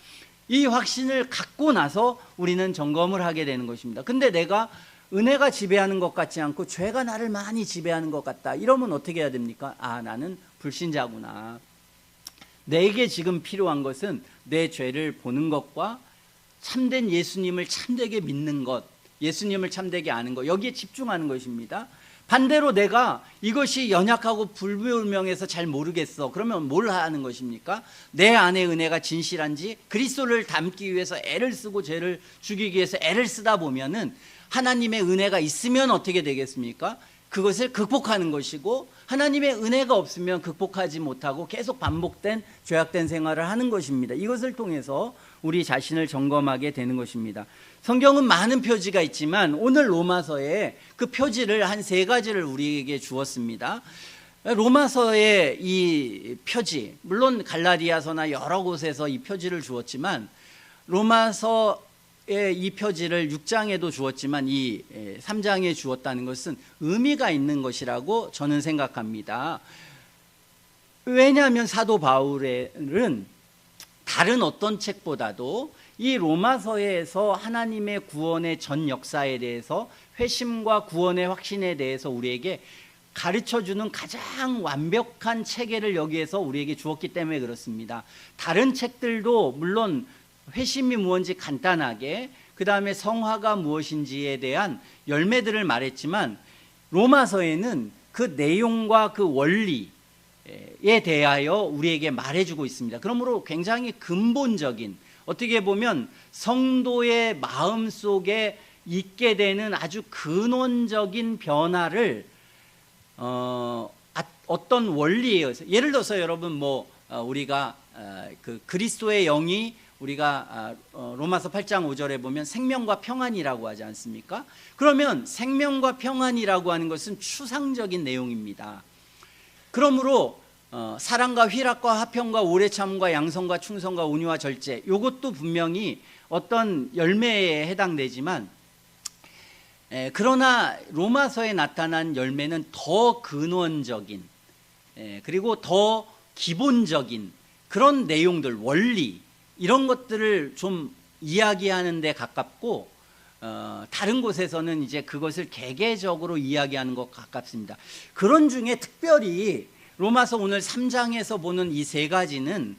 이 확신을 갖고 나서 우리는 점검을 하게 되는 것입니다. 근데 내가 은혜가 지배하는 것 같지 않고 죄가 나를 많이 지배하는 것 같다. 이러면 어떻게 해야 됩니까? 나는 불신자구나. 내게 지금 필요한 것은 내 죄를 보는 것과 참된 예수님을 참되게 믿는 것, 예수님을 참되게 아는 것, 여기에 집중하는 것입니다. 반대로 내가 이것이 연약하고 불분명해서 잘 모르겠어. 그러면 뭘 하는 것입니까? 내 안에 은혜가 진실한지 그리스도를 닮기 위해서 애를 쓰고 죄를 죽이기 위해서 애를 쓰다 보면은 하나님의 은혜가 있으면 어떻게 되겠습니까? 그것을 극복하는 것이고, 하나님의 은혜가 없으면 극복하지 못하고 계속 반복된 죄악된 생활을 하는 것입니다. 이것을 통해서 우리 자신을 점검하게 되는 것입니다. 성경은 많은 표지가 있지만 오늘 로마서에 그 표지를 한 3가지를 우리에게 주었습니다. 로마서의 이 표지, 물론 갈라디아서나 여러 곳에서 이 표지를 주었지만 로마서의 이 표지를 6장에도 주었지만 이 3장에 주었다는 것은 의미가 있는 것이라고 저는 생각합니다. 왜냐하면 사도 바울은 다른 어떤 책보다도 이 로마서에서 하나님의 구원의 전 역사에 대해서, 회심과 구원의 확신에 대해서 우리에게 가르쳐주는 가장 완벽한 체계를 여기에서 우리에게 주었기 때문에 그렇습니다. 다른 책들도 물론 회심이 무엇인지 간단하게, 그 다음에 성화가 무엇인지에 대한 열매들을 말했지만 로마서에는 그 내용과 그 원리에 대하여 우리에게 말해주고 있습니다. 그러므로 굉장히 근본적인, 어떻게 보면 성도의 마음속에 있게 되는 아주 근원적인 변화를 어떤 원리에 의해서, 예를 들어서 여러분 우리가 그 그리스도의 영이, 우리가 로마서 8장 5절에 보면 생명과 평안이라고 하지 않습니까? 그러면 생명과 평안이라고 하는 것은 추상적인 내용입니다. 그러므로 사랑과 희락과 화평과 오래 참과 양성과 충성과 온유와 절제, 이것도 분명히 어떤 열매에 해당되지만, 그러나 로마서에 나타난 열매는 더 근원적인, 그리고 더 기본적인 그런 내용들, 원리, 이런 것들을 좀 이야기하는 데 가깝고, 다른 곳에서는 이제 그것을 개개적으로 이야기하는 것 가깝습니다. 그런 중에 특별히 로마서 오늘 3장에서 보는 이 3가지는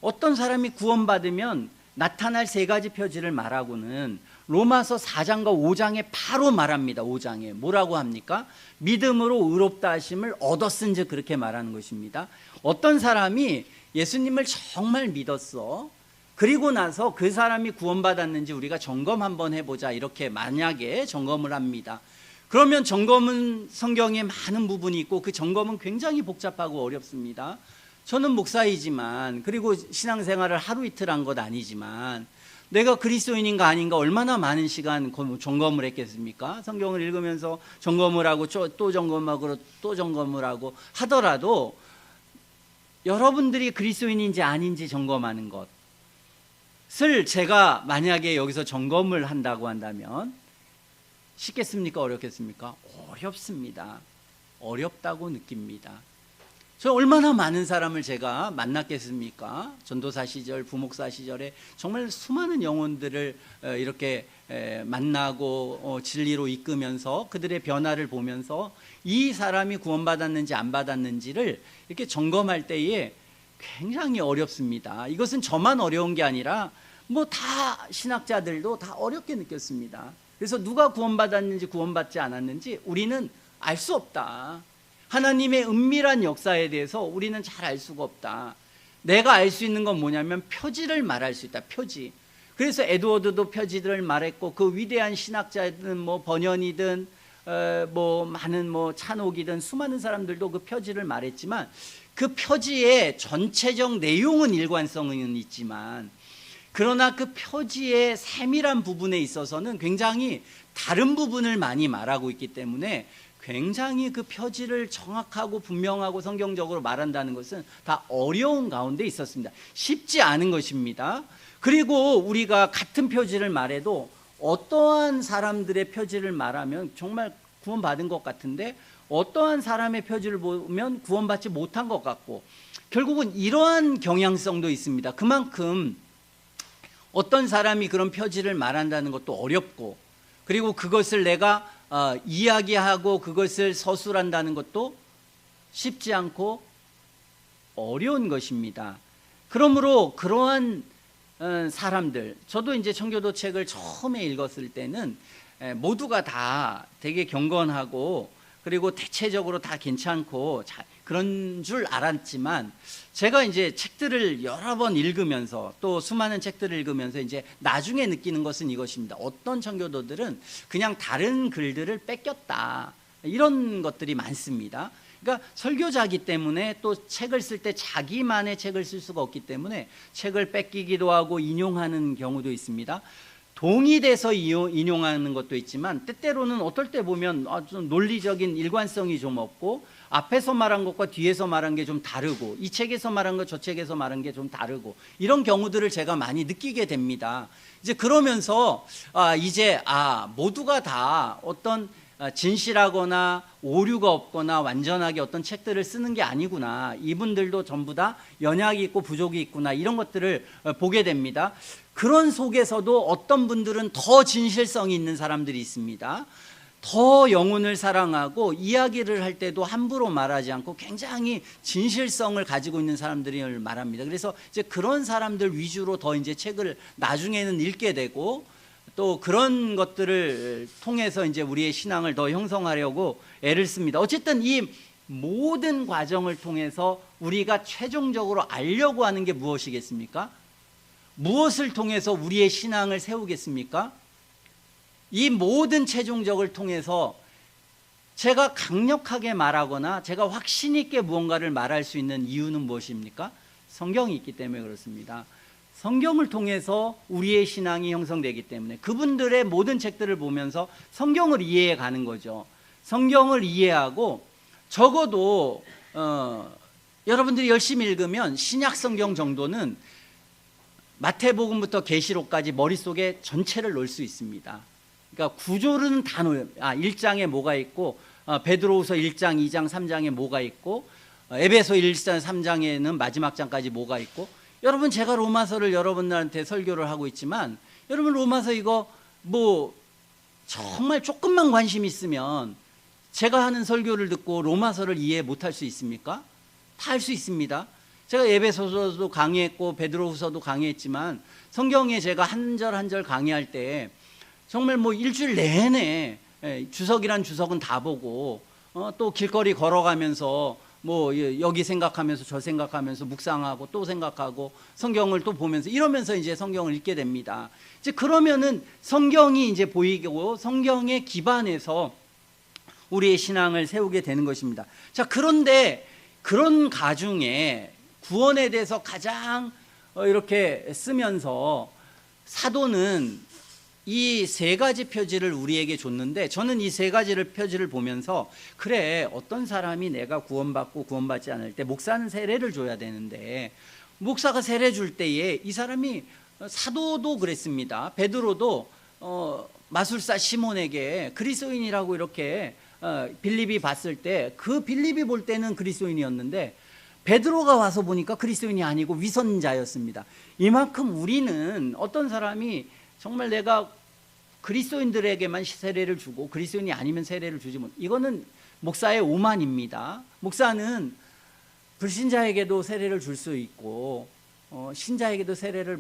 어떤 사람이 구원받으면 나타날 3가지 표지를 말하고는 로마서 4장과 5장에 바로 말합니다. 5장에 뭐라고 합니까? 믿음으로 의롭다 하심을 얻었은즉, 그렇게 말하는 것입니다. 어떤 사람이 예수님을 정말 믿었어, 그리고 나서 그 사람이 구원받았는지 우리가 점검 한번 해보자, 이렇게 만약에 점검을 합니다. 그러면 점검은 성경에 많은 부분이 있고 그 점검은 굉장히 복잡하고 어렵습니다. 저는 목사이지만, 그리고 신앙생활을 하루 이틀 한 것 아니지만, 내가 그리스도인인가 아닌가 얼마나 많은 시간 점검을 했겠습니까? 성경을 읽으면서 점검을 하고 또 점검하고 또 점검을 하고 하더라도 여러분들이 그리스도인인지 아닌지 점검하는 것을 제가 만약에 여기서 점검을 한다고 한다면 쉽겠습니까? 어렵겠습니까? 어렵습니다. 어렵다고 느낍니다. 저 얼마나 많은 사람을 제가 만났겠습니까? 전도사 시절, 부목사 시절에 정말 수많은 영혼들을 이렇게 만나고 진리로 이끌면서 그들의 변화를 보면서 이 사람이 구원받았는지 안 받았는지를 이렇게 점검할 때에 굉장히 어렵습니다. 이것은 저만 어려운 게 아니라 다 신학자들도 다 어렵게 느꼈습니다. 그래서 누가 구원받았는지 구원받지 않았는지 우리는 알 수 없다. 하나님의 은밀한 역사에 대해서 우리는 잘 알 수가 없다. 내가 알 수 있는 건 뭐냐면 표지를 말할 수 있다. 표지. 그래서 에드워드도 표지들을 말했고, 그 위대한 신학자든 번연이든 많은 찬옥이든 수많은 사람들도 그 표지를 말했지만, 그 표지의 전체적 내용은 일관성은 있지만, 그러나 그 표지의 세밀한 부분에 있어서는 굉장히 다른 부분을 많이 말하고 있기 때문에 굉장히 그 표지를 정확하고 분명하고 성경적으로 말한다는 것은 다 어려운 가운데 있었습니다. 쉽지 않은 것입니다. 그리고 우리가 같은 표지를 말해도 어떠한 사람들의 표지를 말하면 정말 구원받은 것 같은데, 어떠한 사람의 표지를 보면 구원받지 못한 것 같고, 결국은 이러한 경향성도 있습니다. 그만큼 어떤 사람이 그런 표지를 말한다는 것도 어렵고, 그리고 그것을 내가 이야기하고 그것을 서술한다는 것도 쉽지 않고 어려운 것입니다. 그러므로 그러한 사람들, 저도 이제 청교도 책을 처음에 읽었을 때는 모두가 다 되게 경건하고 그리고 대체적으로 다 괜찮고 그런 줄 알았지만, 제가 이제 책들을 여러 번 읽으면서 또 수많은 책들을 읽으면서 이제 나중에 느끼는 것은 이것입니다. 어떤 청교도들은 그냥 다른 글들을 뺏겼다. 이런 것들이 많습니다. 그러니까 설교자이기 때문에 또 책을 쓸 때 자기만의 책을 쓸 수가 없기 때문에 책을 뺏기기도 하고 인용하는 경우도 있습니다. 동의돼서 인용하는 것도 있지만 때때로는 어떨 때 보면 좀 논리적인 일관성이 좀 없고 앞에서 말한 것과 뒤에서 말한 게 좀 다르고 이 책에서 말한 것 저 책에서 말한 게 좀 다르고 이런 경우들을 제가 많이 느끼게 됩니다. 이제 그러면서 모두가 다 어떤 진실하거나 오류가 없거나 완전하게 어떤 책들을 쓰는 게 아니구나, 이분들도 전부 다 연약이 있고 부족이 있구나, 이런 것들을 보게 됩니다. 그런 속에서도 어떤 분들은 더 진실성이 있는 사람들이 있습니다. 더 영혼을 사랑하고 이야기를 할 때도 함부로 말하지 않고 굉장히 진실성을 가지고 있는 사람들을 말합니다. 그래서 이제 그런 사람들 위주로 더 이제 책을 나중에는 읽게 되고 또 그런 것들을 통해서 이제 우리의 신앙을 더 형성하려고 애를 씁니다. 어쨌든 이 모든 과정을 통해서 우리가 최종적으로 알려고 하는 게 무엇이겠습니까? 무엇을 통해서 우리의 신앙을 세우겠습니까? 이 모든 최종적을 통해서 제가 강력하게 말하거나 제가 확신 있게 무언가를 말할 수 있는 이유는 무엇입니까? 성경이 있기 때문에 그렇습니다. 성경을 통해서 우리의 신앙이 형성되기 때문에 그분들의 모든 책들을 보면서 성경을 이해해 가는 거죠. 성경을 이해하고 적어도 여러분들이 열심히 읽으면 신약 성경 정도는 마태복음부터 계시록까지 머릿속에 전체를 놓을 수 있습니다. 그러니까 구조는 다 놓여요. 1장에 뭐가 있고 베드로후서 1장, 2장, 3장에 뭐가 있고 에베소 1장, 3장에는 마지막 장까지 뭐가 있고, 여러분 제가 로마서를 여러분들한테 설교를 하고 있지만 여러분 로마서 이거 뭐 정말 조금만 관심 있으면 제가 하는 설교를 듣고 로마서를 이해 못할 수 있습니까? 다 할 수 있습니다. 제가 에베소서도 강의했고 베드로후서도 강의했지만 성경에 제가 한 절 한 절 강의할 때 정말 뭐 일주일 내내 주석이란 주석은 다 보고 또 길거리 걸어가면서 뭐 여기 생각하면서 저 생각하면서 묵상하고 또 생각하고 성경을 또 보면서 이러면서 이제 성경을 읽게 됩니다. 이제 그러면은 성경이 이제 보이고 성경에 기반해서 우리의 신앙을 세우게 되는 것입니다. 자, 그런데 그런 가중에 구원에 대해서 가장 이렇게 쓰면서 사도는 이 세 가지 표지를 우리에게 줬는데, 저는 이 세 가지를 표지를 보면서 그래, 어떤 사람이 내가 구원받고 구원받지 않을 때 목사는 세례를 줘야 되는데 목사가 세례 줄 때에 이 사람이, 사도도 그랬습니다. 베드로도 마술사 시몬에게 그리스도인이라고 이렇게 빌립이 봤을 때 그 빌립이 볼 때는 그리스도인이었는데 베드로가 와서 보니까 그리스도인이 아니고 위선자였습니다. 이만큼 우리는 어떤 사람이 정말 내가 그리스도인들에게만 세례를 주고 그리스도인이 아니면 세례를 주지 못, 이거는 목사의 오만입니다. 목사는 불신자에게도 세례를 줄 수 있고 신자에게도 세례를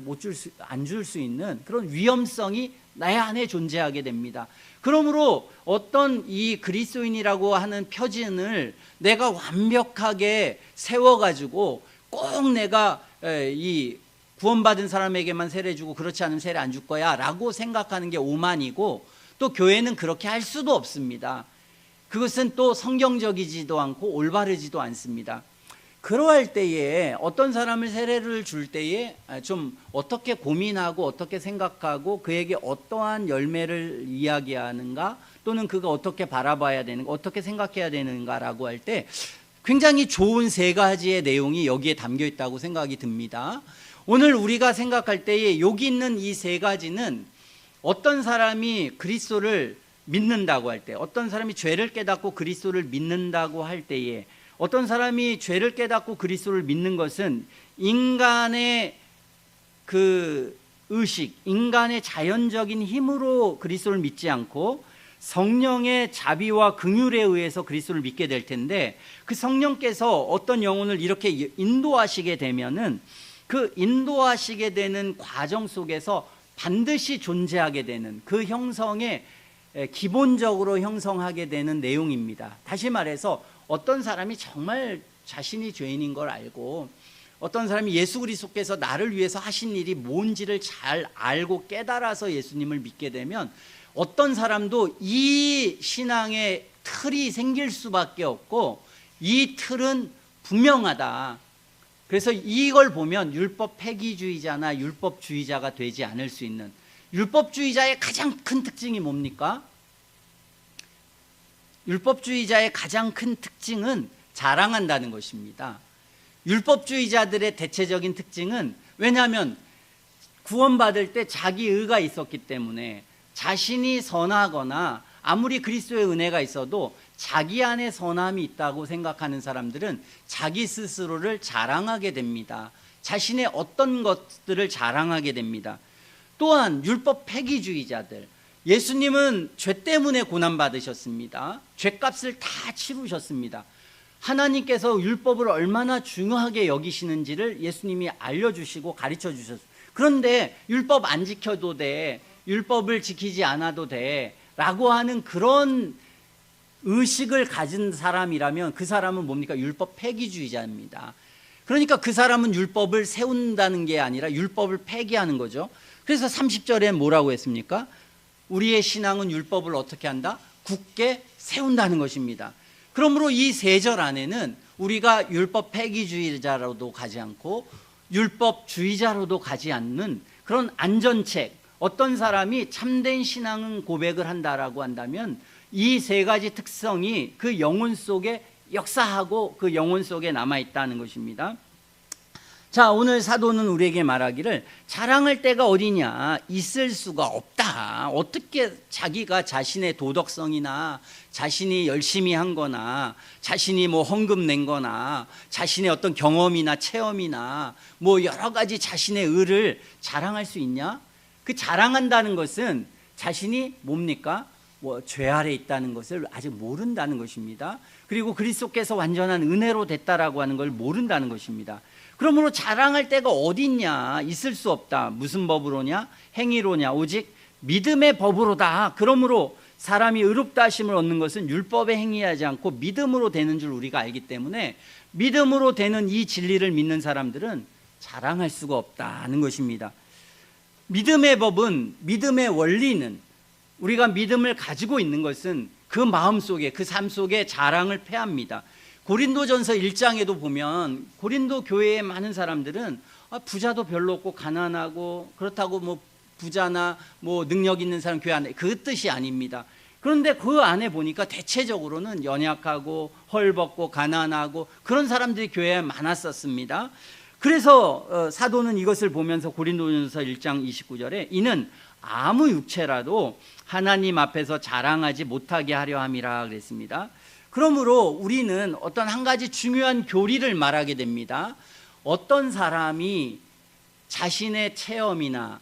안 줄 수 있는 그런 위험성이 나의 안에 존재하게 됩니다. 그러므로 어떤 이 그리스도인이라고 하는 표준을 내가 완벽하게 세워가지고 꼭 내가 이 구원받은 사람에게만 세례 주고 그렇지 않으면 세례 안 줄 거야 라고 생각하는 게 오만이고, 또 교회는 그렇게 할 수도 없습니다. 그것은 또 성경적이지도 않고 올바르지도 않습니다. 그러할 때에 어떤 사람을 세례를 줄 때에 좀 어떻게 고민하고 어떻게 생각하고 그에게 어떠한 열매를 이야기하는가, 또는 그가 어떻게 바라봐야 되는가, 어떻게 생각해야 되는가라고 할 때 굉장히 좋은 세 가지의 내용이 여기에 담겨 있다고 생각이 듭니다. 오늘 우리가 생각할 때에 여기 있는 이 세 가지는 어떤 사람이 그리스도를 믿는다고 할 때, 어떤 사람이 죄를 깨닫고 그리스도를 믿는다고 할 때에, 어떤 사람이 죄를 깨닫고 그리스도를 믿는 것은 인간의 그 의식, 인간의 자연적인 힘으로 그리스도를 믿지 않고 성령의 자비와 긍휼에 의해서 그리스도를 믿게 될 텐데, 그 성령께서 어떤 영혼을 이렇게 인도하시게 되면은 그 인도하시게 되는 과정 속에서 반드시 존재하게 되는 그 형성에 기본적으로 형성하게 되는 내용입니다. 다시 말해서 어떤 사람이 정말 자신이 죄인인 걸 알고 어떤 사람이 예수 그리스도께서 나를 위해서 하신 일이 뭔지를 잘 알고 깨달아서 예수님을 믿게 되면 어떤 사람도 이 신앙의 틀이 생길 수밖에 없고 이 틀은 분명하다. 그래서 이걸 보면 율법 폐기주의자나 율법주의자가 되지 않을 수 있는, 율법주의자의 가장 큰 특징이 뭡니까? 율법주의자의 가장 큰 특징은 자랑한다는 것입니다. 율법주의자들의 대체적인 특징은, 왜냐하면 구원받을 때 자기 의가 있었기 때문에 자신이 선하거나 아무리 그리스도의 은혜가 있어도 자기 안에 선함이 있다고 생각하는 사람들은 자기 스스로를 자랑하게 됩니다. 자신의 어떤 것들을 자랑하게 됩니다. 또한 율법 폐기주의자들, 예수님은 죄 때문에 고난받으셨습니다. 죄값을 다 치르셨습니다. 하나님께서 율법을 얼마나 중요하게 여기시는지를 예수님이 알려주시고 가르쳐 주셨어요. 그런데 율법 안 지켜도 돼, 율법을 지키지 않아도 돼 라고 하는 그런 의식을 가진 사람이라면 그 사람은 뭡니까? 율법 폐기주의자입니다. 그러니까 그 사람은 율법을 세운다는 게 아니라 율법을 폐기하는 거죠. 그래서 30절에 뭐라고 했습니까? 우리의 신앙은 율법을 어떻게 한다? 굳게 세운다는 것입니다. 그러므로 이 세 절 안에는 우리가 율법 폐기주의자로도 가지 않고 율법주의자로도 가지 않는 그런 안전책, 어떤 사람이 참된 신앙은 고백을 한다라고 한다면 이 세 가지 특성이 그 영혼 속에 역사하고 그 영혼 속에 남아있다는 것입니다. 자, 오늘 사도는 우리에게 말하기를 자랑할 때가 어디냐, 있을 수가 없다. 어떻게 자기가 자신의 도덕성이나 자신이 열심히 한 거나 자신이 뭐 헌금 낸 거나 자신의 어떤 경험이나 체험이나 뭐 여러 가지 자신의 의를 자랑할 수 있냐? 그 자랑한다는 것은 자신이 뭡니까? 뭐 죄 아래 있다는 것을 아직 모른다는 것입니다. 그리고 그리스도께서 완전한 은혜로 됐다라고 하는 걸 모른다는 것입니다. 그러므로 자랑할 때가 어디 있냐? 있을 수 없다. 무슨 법으로냐? 행위로냐? 오직 믿음의 법으로다. 그러므로 사람이 의롭다 하심을 얻는 것은 율법에 행위하지 않고 믿음으로 되는 줄 우리가 알기 때문에 믿음으로 되는 이 진리를 믿는 사람들은 자랑할 수가 없다는 것입니다. 믿음의 법은, 믿음의 원리는, 우리가 믿음을 가지고 있는 것은 그 마음 속에, 그 삶 속에 자랑을 패합니다. 고린도전서 1장에도 보면 고린도 교회의 많은 사람들은 부자도 별로 없고 가난하고 그렇다고 뭐 부자나 뭐 능력 있는 사람 교회 안에, 그 뜻이 아닙니다. 그런데 그 안에 보니까 대체적으로는 연약하고 헐벗고 가난하고 그런 사람들이 교회에 많았었습니다. 그래서 사도는 이것을 보면서 고린도전서 1장 29절에 이는 아무 육체라도 하나님 앞에서 자랑하지 못하게 하려 함이라 그랬습니다. 그러므로 우리는 어떤 한 가지 중요한 교리를 말하게 됩니다. 어떤 사람이 자신의 체험이나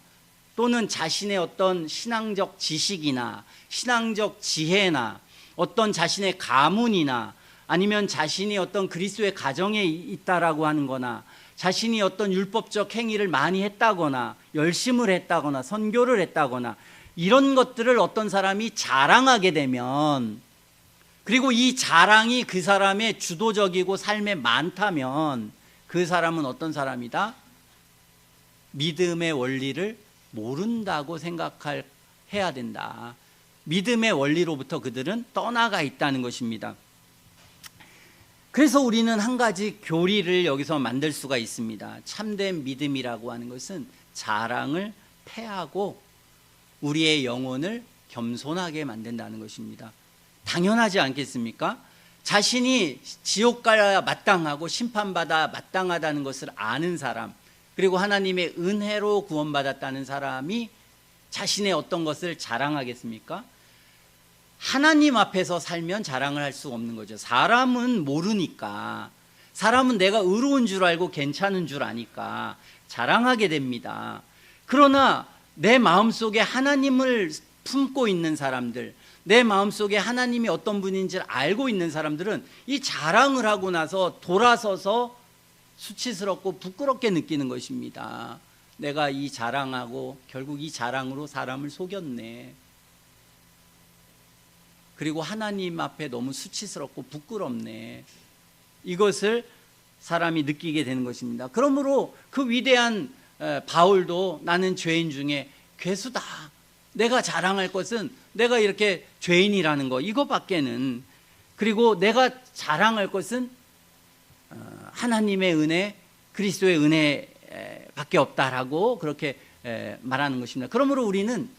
또는 자신의 어떤 신앙적 지식이나 신앙적 지혜나 어떤 자신의 가문이나 아니면 자신이 어떤 그리스도의 가정에 있다라고 하는 거나 자신이 어떤 율법적 행위를 많이 했다거나 열심을 했다거나 선교를 했다거나 이런 것들을 어떤 사람이 자랑하게 되면, 그리고 이 자랑이 그 사람의 주도적이고 삶에 많다면 그 사람은 어떤 사람이다? 믿음의 원리를 모른다고 생각해야 된다. 믿음의 원리로부터 그들은 떠나가 있다는 것입니다. 그래서 우리는 한 가지 교리를 여기서 만들 수가 있습니다. 참된 믿음이라고 하는 것은 자랑을 패하고 우리의 영혼을 겸손하게 만든다는 것입니다. 당연하지 않겠습니까? 자신이 지옥 가야 마땅하고 심판받아 마땅하다는 것을 아는 사람, 그리고 하나님의 은혜로 구원받았다는 사람이 자신의 어떤 것을 자랑하겠습니까? 하나님 앞에서 살면 자랑을 할 수 없는 거죠. 사람은 모르니까, 사람은 내가 의로운 줄 알고 괜찮은 줄 아니까 자랑하게 됩니다. 그러나 내 마음속에 하나님을 품고 있는 사람들, 내 마음속에 하나님이 어떤 분인지를 알고 있는 사람들은 이 자랑을 하고 나서 돌아서서 수치스럽고 부끄럽게 느끼는 것입니다. 내가 이 자랑하고 결국 이 자랑으로 사람을 속였네. 그리고 하나님 앞에 너무 수치스럽고 부끄럽네. 이것을 사람이 느끼게 되는 것입니다. 그러므로 그 위대한 바울도 나는 죄인 중에 괴수다. 내가 자랑할 것은 내가 이렇게 죄인이라는 거 이거밖에는, 그리고 내가 자랑할 것은 하나님의 은혜, 그리스도의 은혜밖에 없다라고 그렇게 말하는 것입니다. 그러므로 우리는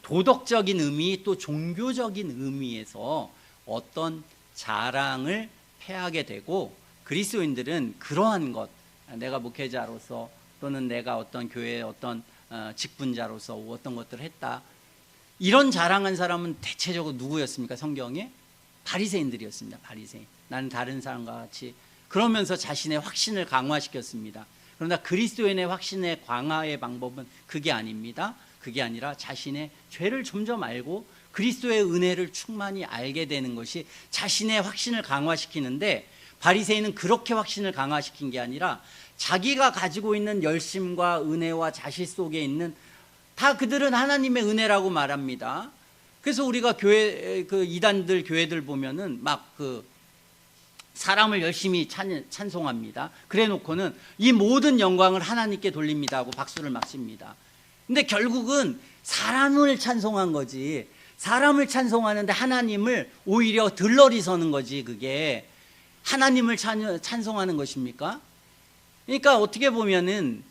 도덕적인 의미 또 종교적인 의미에서 어떤 자랑을 패하게 되고, 그리스도인들은 그러한 것, 내가 목회자로서 또는 내가 어떤 교회의 어떤 직분자로서 어떤 것들을 했다, 이런 자랑한 사람은 대체적으로 누구였습니까? 성경에 바리새인들이었습니다. 바리새인. 나는 다른 사람과 같이, 그러면서 자신의 확신을 강화시켰습니다. 그러나 그리스도인의 확신의 강화의 방법은 그게 아닙니다. 그게 아니라 자신의 죄를 점점 알고 그리스도의 은혜를 충만히 알게 되는 것이 자신의 확신을 강화시키는데, 바리새인은 그렇게 확신을 강화시킨 게 아니라 자기가 가지고 있는 열심과 은혜와 자신 속에 있는, 다 그들은 하나님의 은혜라고 말합니다. 그래서 우리가 교회 그 이단들 교회들 보면은 막 그 사람을 열심히 찬송합니다. 그래 놓고는 이 모든 영광을 하나님께 돌립니다 하고 박수를 막 칩니다. 근데 결국은 사람을 찬송한 거지, 사람을 찬송하는데 하나님을 오히려 들러리 서는 거지, 그게 하나님을 찬송하는 것입니까? 그러니까 어떻게 보면은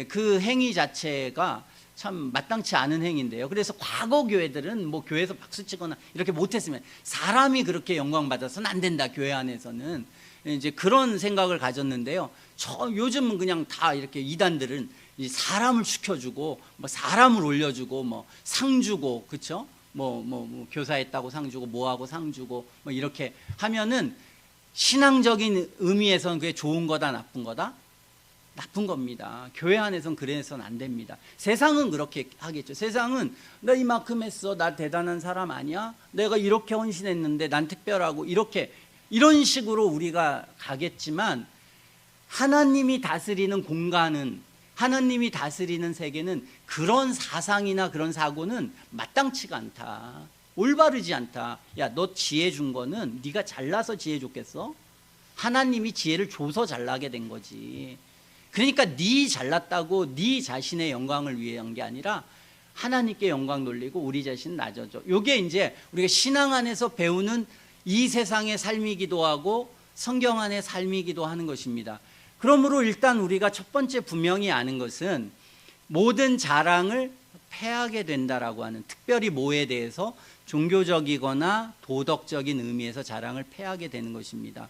그 행위 자체가 참 마땅치 않은 행위인데요. 그래서 과거 교회들은 뭐 교회에서 박수 치거나 이렇게 못했으면 사람이 그렇게 영광 받아서는 안 된다, 교회 안에서는 이제 그런 생각을 가졌는데요. 요즘은 그냥 다 이렇게 이단들은 사람을 시켜주고 뭐 사람을 올려주고 뭐 상 주고, 그렇죠? 뭐 교사했다고 상 주고 뭐하고 상 주고 뭐 이렇게 하면은 신앙적인 의미에서는 그게 좋은 거다 나쁜 거다? 나쁜 겁니다. 교회 안에서는 그래서는 안 됩니다. 세상은 그렇게 하겠죠. 세상은 나 이만큼 했어, 나 대단한 사람 아니야? 내가 이렇게 헌신했는데 난 특별하고, 이런 식으로 우리가 가겠지만, 하나님이 다스리는 공간은, 하나님이 다스리는 세계는 그런 사상이나 그런 사고는 마땅치가 않다, 올바르지 않다. 야, 너 지혜 준 거는 네가 잘나서 지혜 줬겠어? 하나님이 지혜를 줘서 잘나게 된 거지. 그러니까 네 잘났다고 네 자신의 영광을 위한 게 아니라 하나님께 영광 돌리고 우리 자신 낮아져. 이게 이제 우리가 신앙 안에서 배우는 이 세상의 삶이기도 하고 성경 안의 삶이기도 하는 것입니다. 그러므로 일단 우리가 첫 번째 분명히 아는 것은 모든 자랑을 패하게 된다라고 하는, 특별히 뭐에 대해서 종교적이거나 도덕적인 의미에서 자랑을 패하게 되는 것입니다.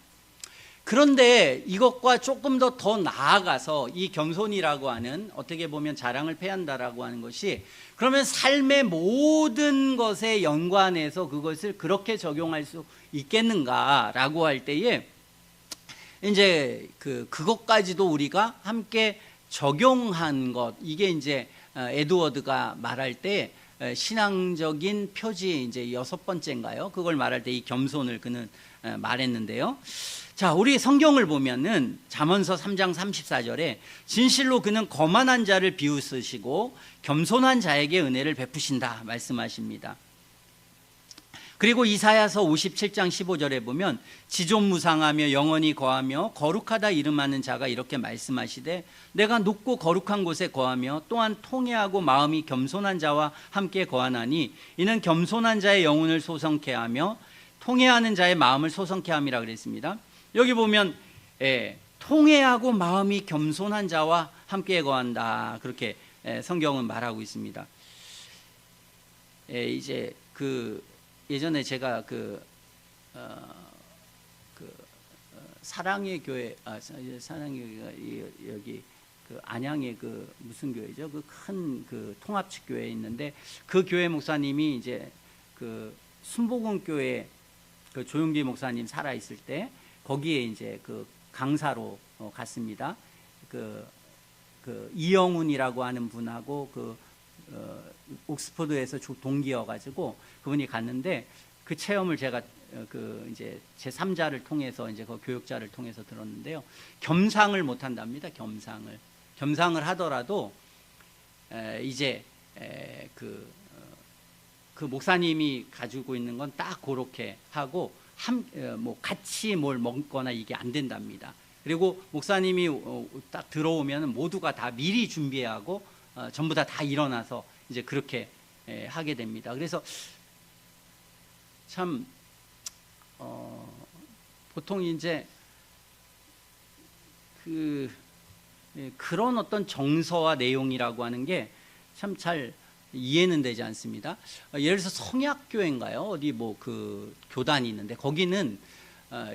그런데 이것과 조금 더 나아가서 이 겸손이라고 하는, 어떻게 보면 자랑을 패한다라고 하는 것이, 그러면 삶의 모든 것에 연관해서 그것을 그렇게 적용할 수 있겠는가라고 할 때에 이제 그것까지도 우리가 함께 적용한 것, 이게 이제 에드워드가 말할 때 신앙적인 표지 이제 6번째인가요? 그걸 말할 때 이 겸손을 그는 말했는데요. 자, 우리 성경을 보면은 잠언서 3장 34절에 진실로 그는 거만한 자를 비웃으시고 겸손한 자에게 은혜를 베푸신다 말씀하십니다. 그리고 이사야서 57장 15절에 보면 지존무상하며 영원히 거하며 거룩하다 이름하는 자가 이렇게 말씀하시되 내가 높고 거룩한 곳에 거하며 또한 통회하고 마음이 겸손한 자와 함께 거하나니 이는 겸손한 자의 영혼을 소성케 하며 통회하는 자의 마음을 소성케 함이라 그랬습니다. 여기 보면 통회하고 마음이 겸손한 자와 함께 거한다, 그렇게 성경은 말하고 있습니다. 이제 예전에 제가 사랑의 교회, 사랑의 교회가 여기 안양의 무슨 교회죠? 큰 통합측 교회에 있는데, 그 교회 목사님이 이제 순복음 교회 조용기 목사님 살아 있을 때 거기에 이제 강사로 갔습니다. 이영훈이라고 하는 분하고 옥스퍼드에서 동기여가지고 그분이 갔는데, 그 체험을 제가 이제 제 3자를 통해서 이제 그 교육자를 통해서 들었는데요. 겸상을 못 한답니다. 겸상을 하더라도 이제 그 목사님이 가지고 있는 건 딱 그렇게 하고 뭐 같이 뭘 먹거나 이게 안 된답니다. 그리고 목사님이 딱 들어오면 모두가 다 미리 준비하고 전부 다 일어나서 이제 그렇게 하게 됩니다. 그래서 참 보통 이제 그런 어떤 정서와 내용이라고 하는 게 참 잘 이해는 되지 않습니다. 예를 들어서 성약교회인가요? 어디 뭐 그 교단이 있는데 거기는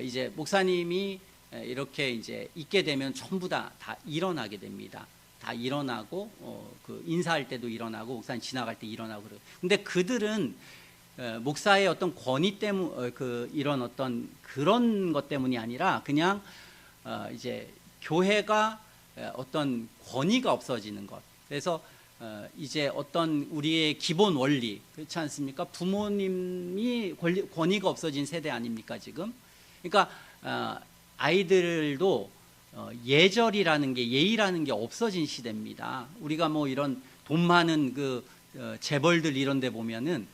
이제 목사님이 이렇게 이제 있게 되면 전부 다 일어나게 됩니다. 다 일어나고 그 인사할 때도 일어나고 목사님 지나갈 때 일어나고 그래요. 근데 그들은 목사의 어떤 권위 때문 이런 어떤 그런 것 때문이 아니라 그냥 이제 교회가 어떤 권위가 없어지는 것. 그래서 이제 어떤 우리의 기본 원리 그렇지 않습니까? 부모님이 권위가 없어진 세대 아닙니까 지금? 그러니까 아이들도 예절이라는 게 예의라는 게 없어진 시대입니다. 우리가 뭐 이런 돈 많은 그 재벌들 이런 데 보면은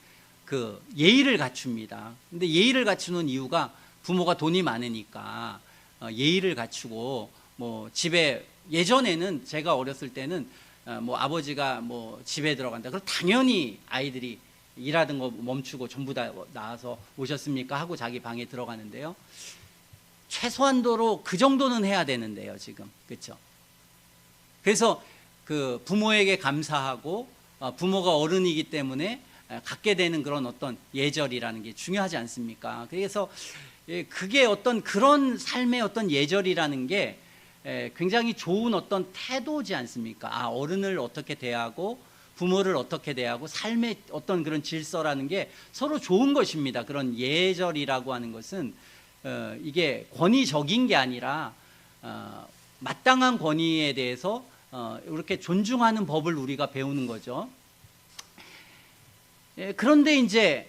그 예의를 갖춥니다. 근데 예의를 갖추는 이유가 부모가 돈이 많으니까 예의를 갖추고 뭐 집에 예전에는 제가 어렸을 때는 뭐 아버지가 뭐 집에 들어간다. 그럼 당연히 아이들이 일하던 거 멈추고 전부 다 나와서 오셨습니까? 하고 자기 방에 들어가는데요. 최소한도로 그 정도는 해야 되는데요, 지금. 그렇죠? 그래서 그 부모에게 감사하고 부모가 어른이기 때문에 갖게 되는 그런 어떤 예절이라는 게 중요하지 않습니까? 그래서 그게 어떤 그런 삶의 어떤 예절이라는 게 굉장히 좋은 어떤 태도지 않습니까? 어른을 어떻게 대하고 부모를 어떻게 대하고 삶의 어떤 그런 질서라는 게 서로 좋은 것입니다. 그런 예절이라고 하는 것은 이게 권위적인 게 아니라 마땅한 권위에 대해서 이렇게 존중하는 법을 우리가 배우는 거죠. 그런데 이제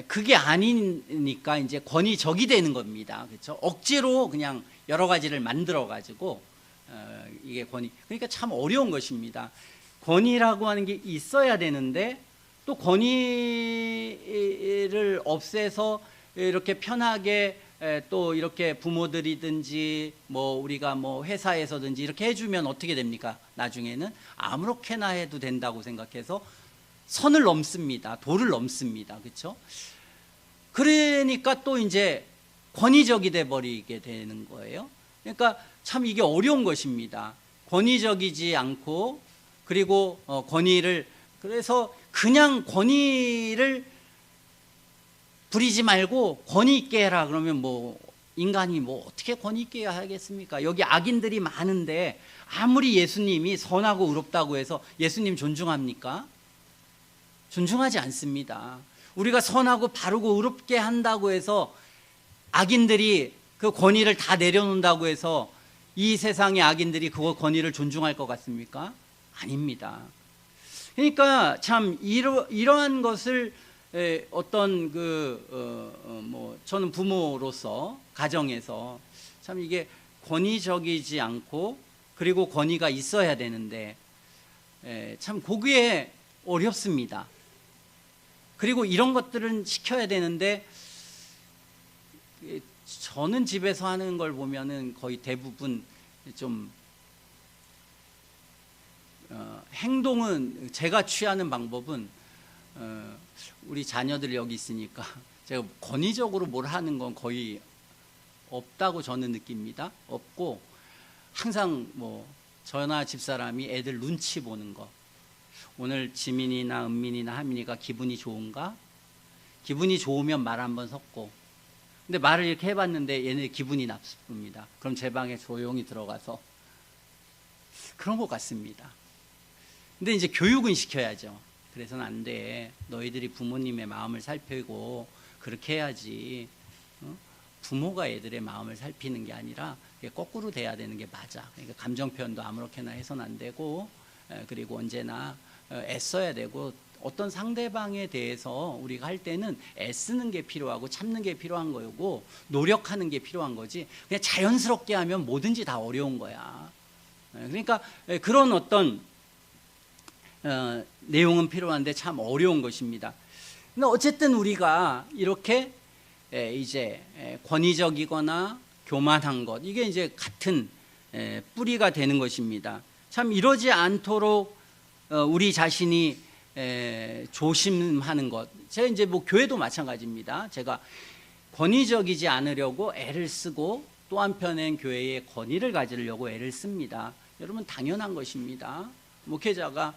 그게 아니니까 이제 권위적이 되는 겁니다. 그렇죠? 억지로 그냥 여러 가지를 만들어 가지고 이게 그러니까 참 어려운 것입니다. 권위라고 하는 게 있어야 되는데 또 권위를 없애서 이렇게 편하게 또 이렇게 부모들이든지 뭐 우리가 뭐 회사에서든지 이렇게 해주면 어떻게 됩니까? 나중에는 아무렇게나 해도 된다고 생각해서 선을 넘습니다. 도를 넘습니다. 그렇죠? 그러니까 또 이제 권위적이 돼 버리게 되는 거예요. 그러니까 참 이게 어려운 것입니다. 권위적이지 않고 그리고 권위를 그래서 그냥 권위를 부리지 말고 권위 있게 해라 그러면 뭐 인간이 뭐 어떻게 권위 있게 하겠습니까? 여기 악인들이 많은데 아무리 예수님이 선하고 의롭다고 해서 예수님 존중합니까? 존중하지 않습니다. 우리가 선하고 바르고 의롭게 한다고 해서 악인들이 그 권위를 다 내려놓는다고 해서 이 세상의 악인들이 그 권위를 존중할 것 같습니까? 아닙니다. 그러니까 참 이러한 것을 어떤 뭐 저는 부모로서 가정에서 참 이게 권위적이지 않고 그리고 권위가 있어야 되는데 참 그게 어렵습니다. 그리고 이런 것들은 시켜야 되는데 저는 집에서 하는 걸 보면은 거의 대부분 좀 행동은 제가 취하는 방법은 우리 자녀들이 여기 있으니까 제가 권위적으로 뭘 하는 건 거의 없다고 저는 느낍니다. 없고 항상 뭐 저나 집사람이 애들 눈치 보는 거. 오늘 지민이나 은민이나 하민이가 기분이 좋은가? 기분이 좋으면 말 한번 섞고 근데 말을 이렇게 해봤는데 얘네 기분이 나쁩니다. 그럼 제 방에 조용히 들어가서 그런 것 같습니다. 근데 이제 교육은 시켜야죠. 그래서는 안 돼. 너희들이 부모님의 마음을 살피고 그렇게 해야지. 부모가 애들의 마음을 살피는 게 아니라 거꾸로 돼야 되는 게 맞아. 그러니까 감정 표현도 아무렇게나 해서는 안 되고 그리고 언제나 애써야 되고 어떤 상대방에 대해서 우리가 할 때는 애쓰는 게 필요하고 참는 게 필요한 거고 노력하는 게 필요한 거지 그냥 자연스럽게 하면 뭐든지 다 어려운 거야. 그러니까 그런 어떤 내용은 필요한데 참 어려운 것입니다. 근데 어쨌든 우리가 이렇게 이제 권위적이거나 교만한 것, 이게 이제 같은 뿌리가 되는 것입니다. 참 이러지 않도록 우리 자신이 조심하는 것. 제가 이제 뭐 교회도 마찬가지입니다. 제가 권위적이지 않으려고 애를 쓰고 또 한편엔 교회에 권위를 가지려고 애를 씁니다. 여러분 당연한 것입니다. 목회자가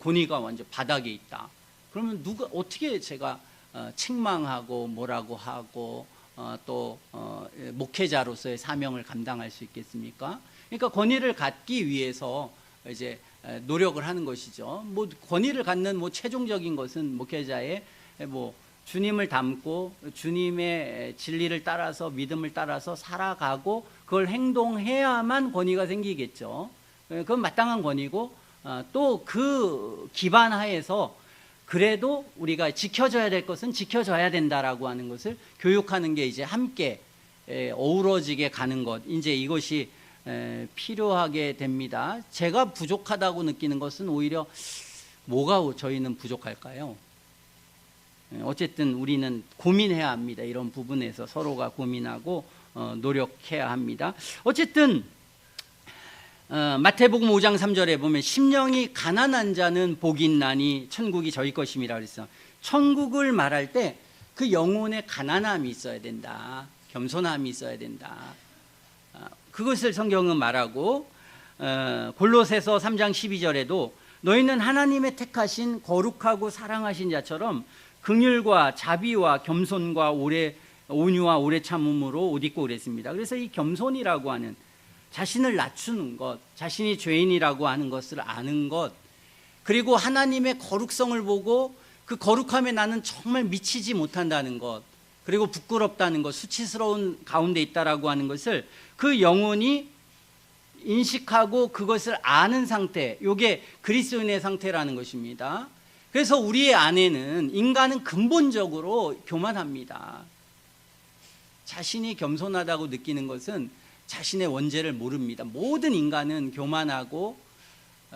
권위가 완전 바닥에 있다. 그러면 누가 어떻게 제가 책망하고 뭐라고 하고 또 목회자로서의 사명을 감당할 수 있겠습니까? 그러니까 권위를 갖기 위해서 이제 노력을 하는 것이죠. 뭐 권위를 갖는 뭐 최종적인 것은 목회자의 뭐 주님을 닮고 주님의 진리를 따라서 믿음을 따라서 살아가고 그걸 행동해야만 권위가 생기겠죠. 그건 마땅한 권위고 또 그 기반 하에서 그래도 우리가 지켜줘야 될 것은 지켜줘야 된다라고 하는 것을 교육하는 게 이제 함께 어우러지게 가는 것, 이제 이것이 필요하게 됩니다. 제가 부족하다고 느끼는 것은 오히려 뭐가 저희는 부족할까요? 어쨌든 우리는 고민해야 합니다. 이런 부분에서 서로가 고민하고 노력해야 합니다. 어쨌든 마태복음 5장 3절에 보면 심령이 가난한 자는 복이 있나니 천국이 저희 것임이라 그랬어. 천국을 말할 때 그 영혼의 가난함이 있어야 된다. 겸손함이 있어야 된다. 그것을 성경은 말하고 골로새서 3장 12절에도 너희는 하나님의 택하신 거룩하고 사랑하신 자처럼 긍휼과 자비와 겸손과 온유와 오래 참음으로 옷 입고 그랬습니다. 그래서 이 겸손이라고 하는 자신을 낮추는 것, 자신이 죄인이라고 하는 것을 아는 것, 그리고 하나님의 거룩성을 보고 그 거룩함에 나는 정말 미치지 못한다는 것, 그리고 부끄럽다는 것, 수치스러운 가운데 있다라고 하는 것을 그 영혼이 인식하고 그것을 아는 상태, 이게 그리스도인의 상태라는 것입니다. 그래서 우리의 안에는 인간은 근본적으로 교만합니다. 자신이 겸손하다고 느끼는 것은 자신의 원죄를 모릅니다. 모든 인간은 교만하고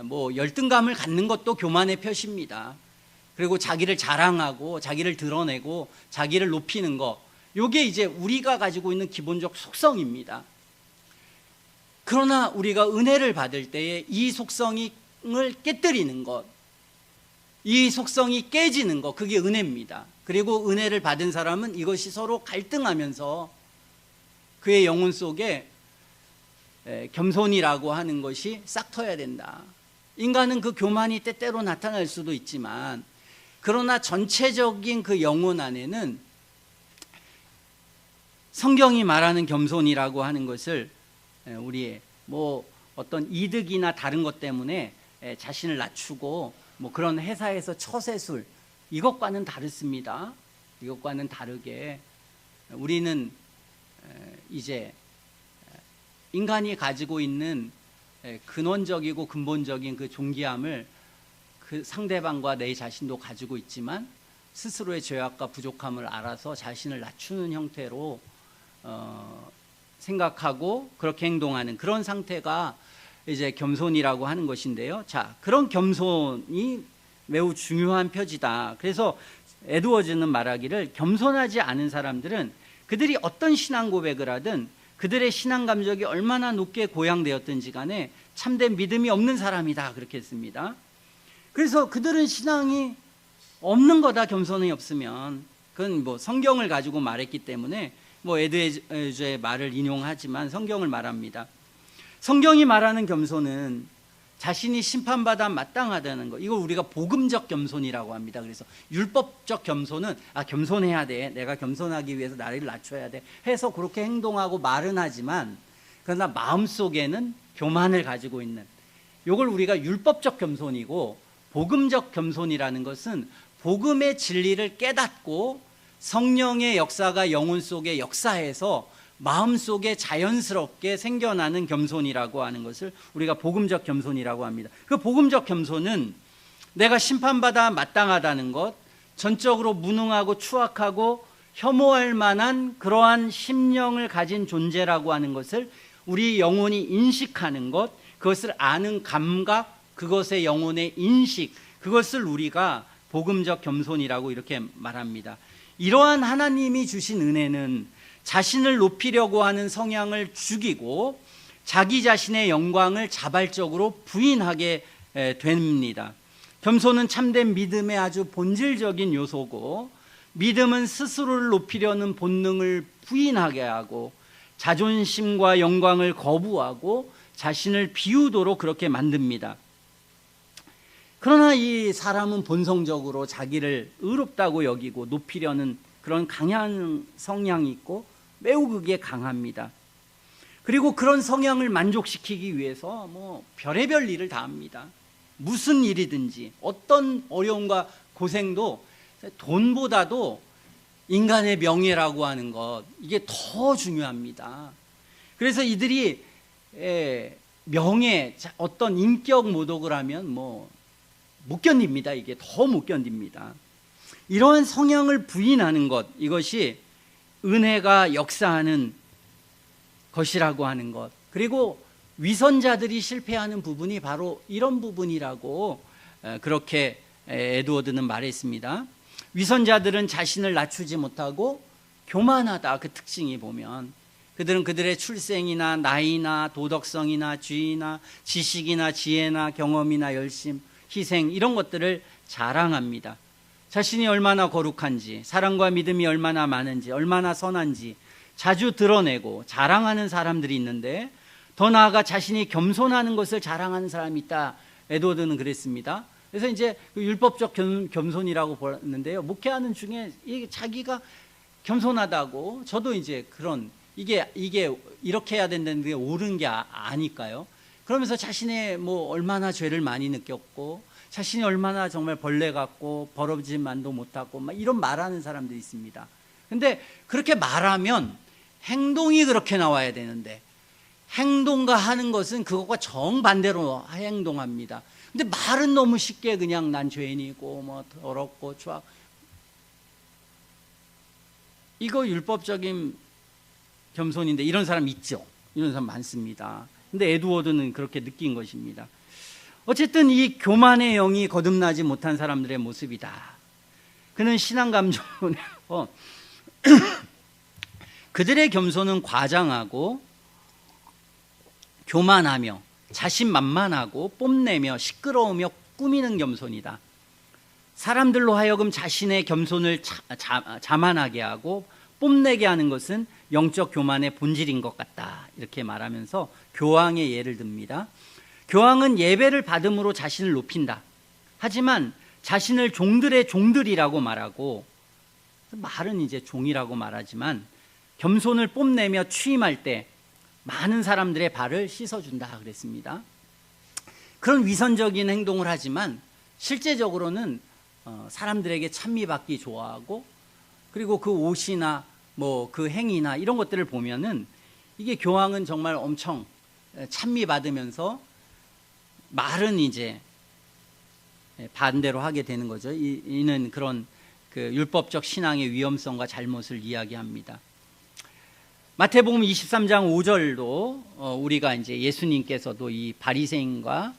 뭐 열등감을 갖는 것도 교만의 표시입니다. 그리고 자기를 자랑하고 자기를 드러내고 자기를 높이는 것, 이게 이제 우리가 가지고 있는 기본적 속성입니다. 그러나 우리가 은혜를 받을 때에 이 속성을 깨뜨리는 것, 이 속성이 깨지는 것, 그게 은혜입니다. 그리고 은혜를 받은 사람은 이것이 서로 갈등하면서 그의 영혼 속에 겸손이라고 하는 것이 싹 터야 된다. 인간은 그 교만이 때때로 나타날 수도 있지만, 그러나 전체적인 그 영혼 안에는 성경이 말하는 겸손이라고 하는 것을 우리의 뭐 어떤 이득이나 다른 것 때문에 자신을 낮추고 뭐 그런 회사에서 처세술, 이것과는 다릅니다. 이것과는 다르게 우리는 이제 인간이 가지고 있는 근원적이고 근본적인 그 존귀함을 그 상대방과 내 자신도 가지고 있지만 스스로의 죄악과 부족함을 알아서 자신을 낮추는 형태로 생각하고 그렇게 행동하는 그런 상태가 이제 겸손이라고 하는 것인데요. 자, 그런 겸손이 매우 중요한 표지다. 그래서 에드워즈는 말하기를 겸손하지 않은 사람들은 그들이 어떤 신앙 고백을 하든 그들의 신앙 감정이 얼마나 높게 고양되었든지 간에 참된 믿음이 없는 사람이다, 그렇게 했습니다. 그래서 그들은 신앙이 없는 거다, 겸손이 없으면. 그건 뭐 성경을 가지고 말했기 때문에 뭐 에드워즈의 말을 인용하지만 성경을 말합니다. 성경이 말하는 겸손은 자신이 심판받아 마땅하다는 것, 이걸 우리가 복음적 겸손이라고 합니다. 그래서 율법적 겸손은 겸손해야 돼, 내가 겸손하기 위해서 나를 낮춰야 돼 해서 그렇게 행동하고 말은 하지만, 그러나 마음속에는 교만을 가지고 있는, 이걸 우리가 율법적 겸손이고, 복음적 겸손이라는 것은 복음의 진리를 깨닫고 성령의 역사가 영혼 속에 역사해서 마음속에 자연스럽게 생겨나는 겸손이라고 하는 것을 우리가 복음적 겸손이라고 합니다. 그 복음적 겸손은 내가 심판받아 마땅하다는 것, 전적으로 무능하고 추악하고 혐오할 만한 그러한 심령을 가진 존재라고 하는 것을 우리 영혼이 인식하는 것, 그것을 아는 감각, 그것의 영혼의 인식, 그것을 우리가 복음적 겸손이라고 이렇게 말합니다. 이러한 하나님이 주신 은혜는 자신을 높이려고 하는 성향을 죽이고 자기 자신의 영광을 자발적으로 부인하게 됩니다. 겸손은 참된 믿음의 아주 본질적인 요소고, 믿음은 스스로를 높이려는 본능을 부인하게 하고 자존심과 영광을 거부하고 자신을 비우도록 그렇게 만듭니다. 그러나 이 사람은 본성적으로 자기를 의롭다고 여기고 높이려는 그런 강한 성향이 있고 매우 그게 강합니다. 그리고 그런 성향을 만족시키기 위해서 뭐 별의별 일을 다 합니다. 무슨 일이든지 어떤 어려움과 고생도 돈보다도 인간의 명예라고 하는 것, 이게 더 중요합니다. 그래서 이들이 명예, 어떤 인격 모독을 하면 뭐 못 견딥니다. 이게 더 못 견딥니다. 이러한 성향을 부인하는 것, 이것이 은혜가 역사하는 것이라고 하는 것. 그리고 위선자들이 실패하는 부분이 바로 이런 부분이라고 그렇게 에드워드는 말했습니다. 위선자들은 자신을 낮추지 못하고 교만하다, 그 특징이 보면 그들은 그들의 출생이나 나이나 도덕성이나 지위나 지식이나 지혜나 경험이나 열심, 희생, 이런 것들을 자랑합니다. 자신이 얼마나 거룩한지, 사랑과 믿음이 얼마나 많은지, 얼마나 선한지 자주 드러내고 자랑하는 사람들이 있는데, 더 나아가 자신이 겸손하는 것을 자랑하는 사람이 있다. 에드워드는 그랬습니다. 그래서 이제 율법적 겸손이라고 보는데요, 목회하는 중에 자기가 겸손하다고, 저도 이제 그런 이게 이렇게 해야 된다는 게 옳은 게 아닐까요? 그러면서 자신의 뭐 얼마나 죄를 많이 느꼈고, 자신이 얼마나 정말 벌레 같고 벌어짐만도 못하고 막 이런 말하는 사람들이 있습니다. 근데 그렇게 말하면 행동이 그렇게 나와야 되는데, 행동과 하는 것은 그것과 정반대로 행동합니다. 근데 말은 너무 쉽게 그냥 난 죄인이고 뭐 더럽고 추악, 이거 율법적인 겸손인데, 이런 사람 있죠. 이런 사람 많습니다. 근데 에드워드는 그렇게 느낀 것입니다. 어쨌든 이 교만의 영이 거듭나지 못한 사람들의 모습이다. 그는 신앙 감정에서 그들의 겸손은 과장하고 교만하며 자신만만하고 뽐내며 시끄러우며 꾸미는 겸손이다. 사람들로 하여금 자신의 겸손을 자만하게 하고 뽐내게 하는 것은 영적 교만의 본질인 것 같다. 이렇게 말하면서 교황의 예를 듭니다. 교황은 예배를 받음으로 자신을 높인다. 하지만 자신을 종들의 종들이라고 말하고, 말은 이제 종이라고 말하지만 겸손을 뽐내며 취임할 때 많은 사람들의 발을 씻어준다 그랬습니다. 그런 위선적인 행동을 하지만 실제적으로는 사람들에게 찬미받기 좋아하고, 그리고 그 옷이나 뭐 그 행위나 이런 것들을 보면은 이게 교황은 정말 엄청 찬미받으면서 말은 이제 반대로 하게 되는 거죠. 이는 그런 그 율법적 신앙의 위험성과 잘못을 이야기합니다. 마태복음 23장 5절도 우리가 이제 예수님께서도 이 바리새인과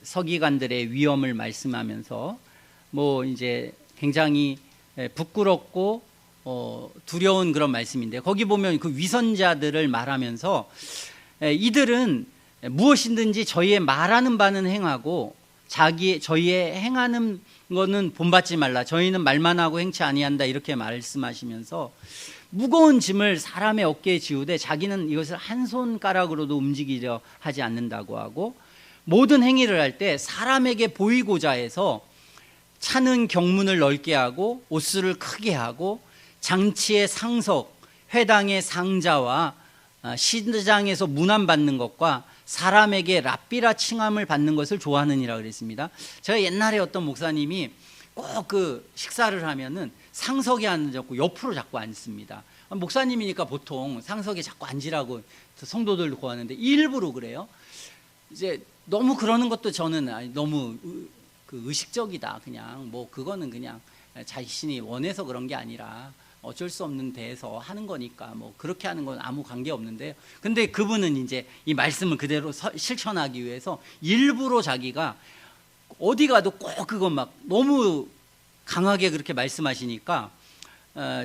서기관들의 위험을 말씀하면서 뭐 이제 굉장히 부끄럽고 두려운 그런 말씀인데, 거기 보면 그 위선자들을 말하면서 이들은 무엇이든지 저희의 말하는 바는 행하고 저희의 행하는 거는 본받지 말라. 저희는 말만 하고 행치 아니한다. 이렇게 말씀하시면서 무거운 짐을 사람의 어깨에 지우되 자기는 이것을 한 손가락으로도 움직이려 하지 않는다고 하고, 모든 행위를 할 때 사람에게 보이고자 해서 차는 경문을 넓게 하고 옷수를 크게 하고 장치의 상석, 회당의 상자와 시장에서 문안받는 것과 사람에게 랍비라 칭함을 받는 것을 좋아하느니라 그랬습니다. 제가 옛날에 어떤 목사님이 꼭 그 식사를 하면은 상석에 앉고 옆으로 자꾸 앉습니다. 목사님이니까 보통 상석에 자꾸 앉으라고 성도들도 고하는데 일부러 그래요. 이제 너무 그러는 것도 저는 너무 그 의식적이다. 그냥 뭐 그거는 그냥 자신이 원해서 그런 게 아니라 어쩔 수 없는 데에서 하는 거니까 뭐 그렇게 하는 건 아무 관계 없는데요. 근데 그분은 이제 이 말씀을 그대로 실천하기 위해서 일부러 자기가 어디 가도 꼭 그거 막 너무 강하게 그렇게 말씀하시니까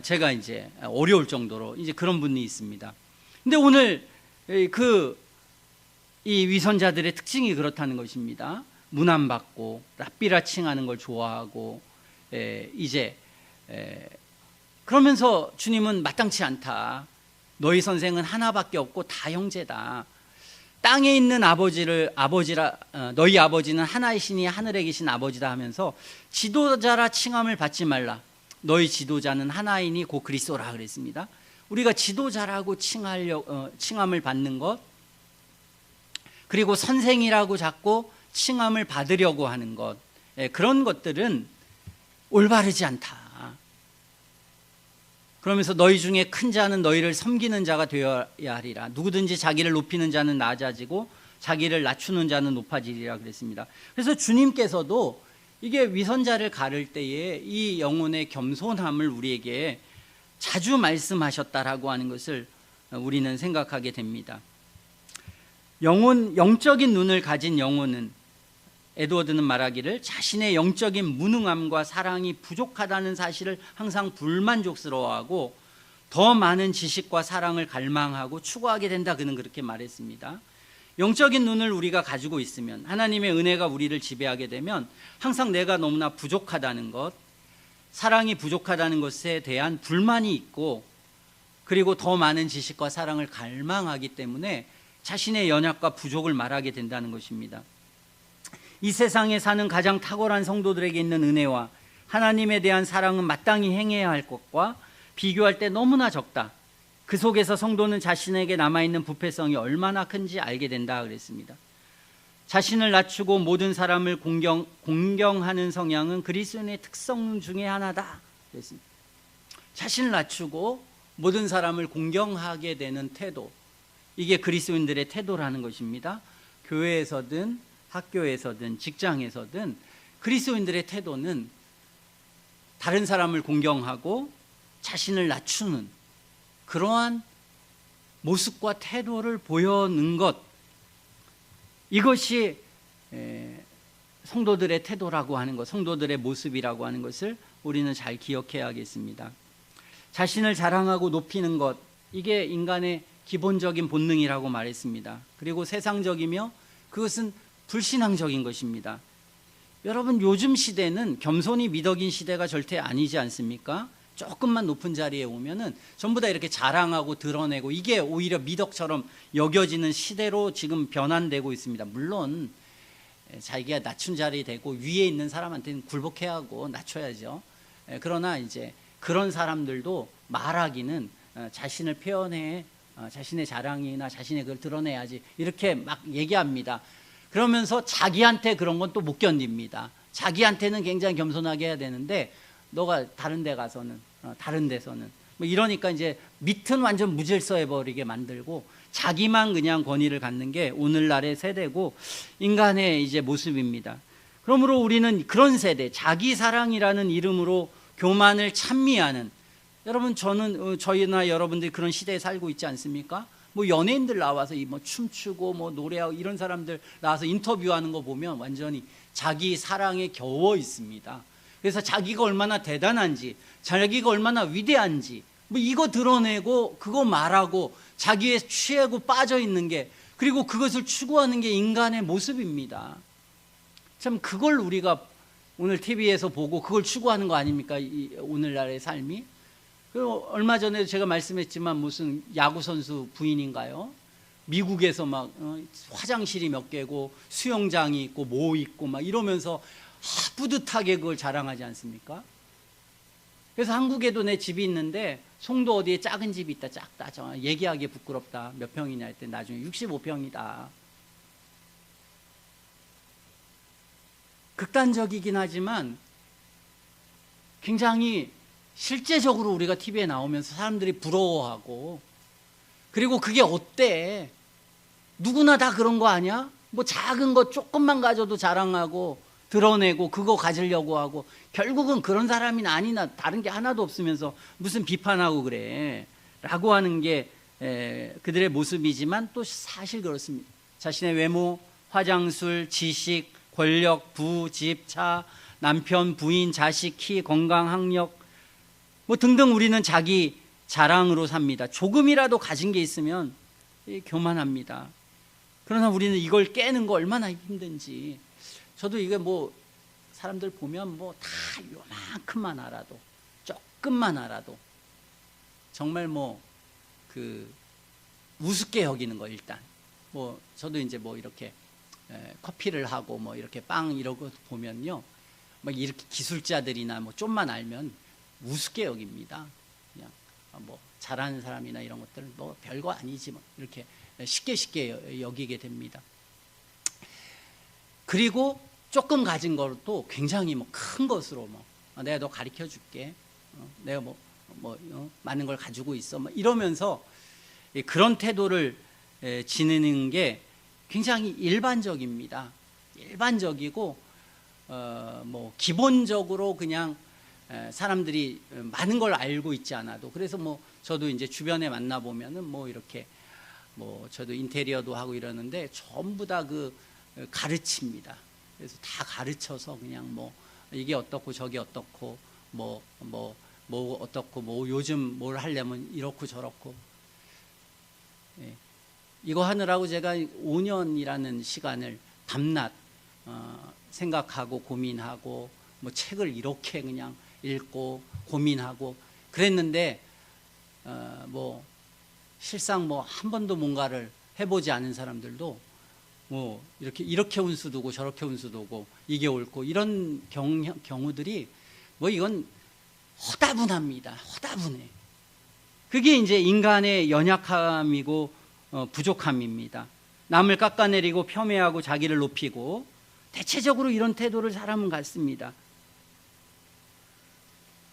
제가 이제 어려울 정도로 이제 그런 분이 있습니다. 근데 오늘 이 위선자들의 특징이 그렇다는 것입니다. 문안받고 랍비라 칭하는 걸 좋아하고 그러면서 주님은 마땅치 않다. 너희 선생은 하나밖에 없고 다 형제다. 땅에 있는 너희 아버지는 하나이시니 하늘에 계신 아버지다 하면서 지도자라 칭함을 받지 말라. 너희 지도자는 하나이니 곧 그리스도라 그랬습니다. 우리가 지도자라고 칭함을 받는 것, 그리고 선생이라고 자꾸 칭함을 받으려고 하는 것, 그런 것들은 올바르지 않다. 그러면서 너희 중에 큰 자는 너희를 섬기는 자가 되어야 하리라. 누구든지 자기를 높이는 자는 낮아지고 자기를 낮추는 자는 높아지리라 그랬습니다. 그래서 주님께서도 이게 위선자를 가를 때에 이 영혼의 겸손함을 우리에게 자주 말씀하셨다라고 하는 것을 우리는 생각하게 됩니다. 영적인 눈을 가진 영혼은, 에드워드는 말하기를 자신의 영적인 무능함과 사랑이 부족하다는 사실을 항상 불만족스러워하고 더 많은 지식과 사랑을 갈망하고 추구하게 된다. 그는 그렇게 말했습니다. 영적인 눈을 우리가 가지고 있으면, 하나님의 은혜가 우리를 지배하게 되면 항상 내가 너무나 부족하다는 것, 사랑이 부족하다는 것에 대한 불만이 있고, 그리고 더 많은 지식과 사랑을 갈망하기 때문에 자신의 연약과 부족을 말하게 된다는 것입니다. 이 세상에 사는 가장 탁월한 성도들에게 있는 은혜와 하나님에 대한 사랑은 마땅히 행해야 할 것과 비교할 때 너무나 적다. 그 속에서 성도는 자신에게 남아있는 부패성이 얼마나 큰지 알게 된다 그랬습니다. 자신을 낮추고 모든 사람을 공경하는 성향은 그리스도인의 특성 중에 하나다 그랬습니다. 자신을 낮추고 모든 사람을 공경하게 되는 태도, 이게 그리스도인들의 태도라는 것입니다. 교회에서든 학교에서든 직장에서든 그리스도인들의 태도는 다른 사람을 공경하고 자신을 낮추는 그러한 모습과 태도를 보여는 것, 이것이 성도들의 태도라고 하는 것, 성도들의 모습이라고 하는 것을 우리는 잘 기억해야겠습니다. 자신을 자랑하고 높이는 것, 이게 인간의 기본적인 본능이라고 말했습니다. 그리고 세상적이며 그것은 불신앙적인 것입니다. 여러분, 요즘 시대는 겸손이 미덕인 시대가 절대 아니지 않습니까? 조금만 높은 자리에 오면은 전부 다 이렇게 자랑하고 드러내고, 이게 오히려 미덕처럼 여겨지는 시대로 지금 변환되고 있습니다. 물론 자기가 낮춘 자리에 되고 위에 있는 사람한테는 굴복해야 하고 낮춰야죠. 그러나 이제 그런 사람들도 말하기는 자신을 표현해, 자신의 자랑이나 자신의 그걸 드러내야지, 이렇게 막 얘기합니다. 그러면서 자기한테 그런 건 또 못 견딥니다. 자기한테는 굉장히 겸손하게 해야 되는데 너가 다른 데 가서는, 다른 데서는 뭐 이러니까 이제 밑은 완전 무질서해 버리게 만들고 자기만 그냥 권위를 갖는 게 오늘날의 세대고 인간의 이제 모습입니다. 그러므로 우리는 그런 세대, 자기 사랑이라는 이름으로 교만을 찬미하는, 여러분, 저희나 여러분들이 그런 시대에 살고 있지 않습니까? 뭐 연예인들 나와서 뭐 춤추고 뭐 노래하고 이런 사람들 나와서 인터뷰하는 거 보면 완전히 자기 사랑에 겨워 있습니다. 그래서 자기가 얼마나 대단한지, 자기가 얼마나 위대한지 뭐 이거 드러내고 그거 말하고 자기에 취하고 빠져 있는 게, 그리고 그것을 추구하는 게 인간의 모습입니다. 참 그걸 우리가 오늘 TV에서 보고 그걸 추구하는 거 아닙니까? 오늘날의 삶이. 그리고 얼마 전에도 제가 말씀했지만 무슨 야구선수 부인인가요? 미국에서 막 화장실이 몇 개고 수영장이 있고 뭐 있고 막 이러면서 뿌듯하게 그걸 자랑하지 않습니까? 그래서 한국에도 내 집이 있는데 송도 어디에 작은 집이 있다, 작다, 얘기하기 부끄럽다, 몇 평이냐 했더니 나중에 65평이다. 극단적이긴 하지만 굉장히 실제적으로 우리가 TV에 나오면서 사람들이 부러워하고, 그리고 그게 어때? 누구나 다 그런 거 아니야? 뭐 작은 거 조금만 가져도 자랑하고 드러내고 그거 가지려고 하고, 결국은 그런 사람이 아니나 다른 게 하나도 없으면서 무슨 비판하고 그래 라고 하는 게 그들의 모습이지만 또 사실 그렇습니다. 자신의 외모, 화장술, 지식, 권력, 부, 집, 차, 남편, 부인, 자식, 키, 건강, 학력, 뭐 등등 우리는 자기 자랑으로 삽니다. 조금이라도 가진 게 있으면 교만합니다. 그러나 우리는 이걸 깨는 거 얼마나 힘든지. 저도 이게 뭐 사람들 보면 뭐 다 요만큼만 알아도, 조금만 알아도 정말 뭐 그 우습게 여기는 거. 일단 뭐 저도 이제 뭐 이렇게 커피를 하고 뭐 이렇게 빵 이러고 보면요, 막 이렇게 기술자들이나 뭐 좀만 알면 우습게 여깁니다. 그냥 뭐 잘하는 사람이나 이런 것들 뭐 별거 아니지 뭐 이렇게 쉽게 여기게 됩니다. 그리고 조금 가진 것도 굉장히 뭐 큰 것으로 뭐 내가 너 가르쳐 줄게, 내가 많은 걸 가지고 있어 뭐 이러면서 그런 태도를 지니는 게 굉장히 일반적입니다. 일반적이고 뭐 기본적으로 그냥 사람들이 많은 걸 알고 있지 않아도, 그래서 뭐 저도 이제 주변에 만나 보면은 뭐 이렇게 뭐 저도 인테리어도 하고 이러는데 전부 다 그 가르칩니다. 그래서 다 가르쳐서 그냥 뭐 이게 어떻고 저게 어떻고 뭐 어떻고 뭐 요즘 뭘 하려면 이렇고 저렇고. 이거 하느라고 제가 5년이라는 시간을 밤낮 생각하고 고민하고 뭐 책을 이렇게 그냥 읽고 고민하고 그랬는데 뭐 실상 뭐 한 번도 뭔가를 해보지 않은 사람들도 뭐 이렇게 운수 두고 저렇게 운수 두고 이게 옳고 이런 경우들이 뭐 이건 허다분합니다. 허다분해. 그게 이제 인간의 연약함이고 부족함입니다. 남을 깎아내리고 폄훼하고 자기를 높이고, 대체적으로 이런 태도를 사람은 갖습니다.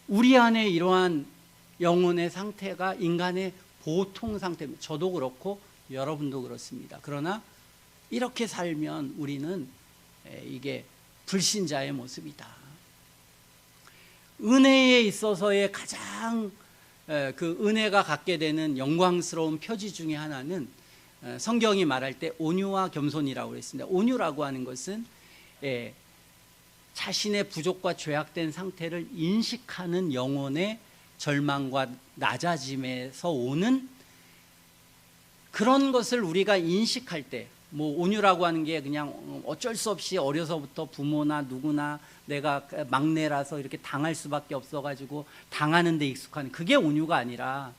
우리 안에 이러한 영혼의 상태가 인간의 보통 상태입니다. 저도 그렇고 여러분도 그렇습니다. 그러나 이렇게 살면 우리는 이게 불신자의 모습이다. 은혜에 있어서의 가장 그 은혜가 갖게 되는 영광스러운 표지 중에 하나는 성경이 말할 때 온유와 겸손이라고 했습니다. 온유라고 하는 것은 자신의 부족과 죄악된 상태를 인식하는 영혼의 절망과 낮아짐에서 오는 그런 것을 우리가 인식할 때, 뭐 온유라고 하는 게 그냥 어쩔 수 없이 어려서부터 부모나 누구나 내가 막내라서 이렇게 당할 수밖에 없어가지고 당하는 데 익숙한, 그게 온유가 아니라,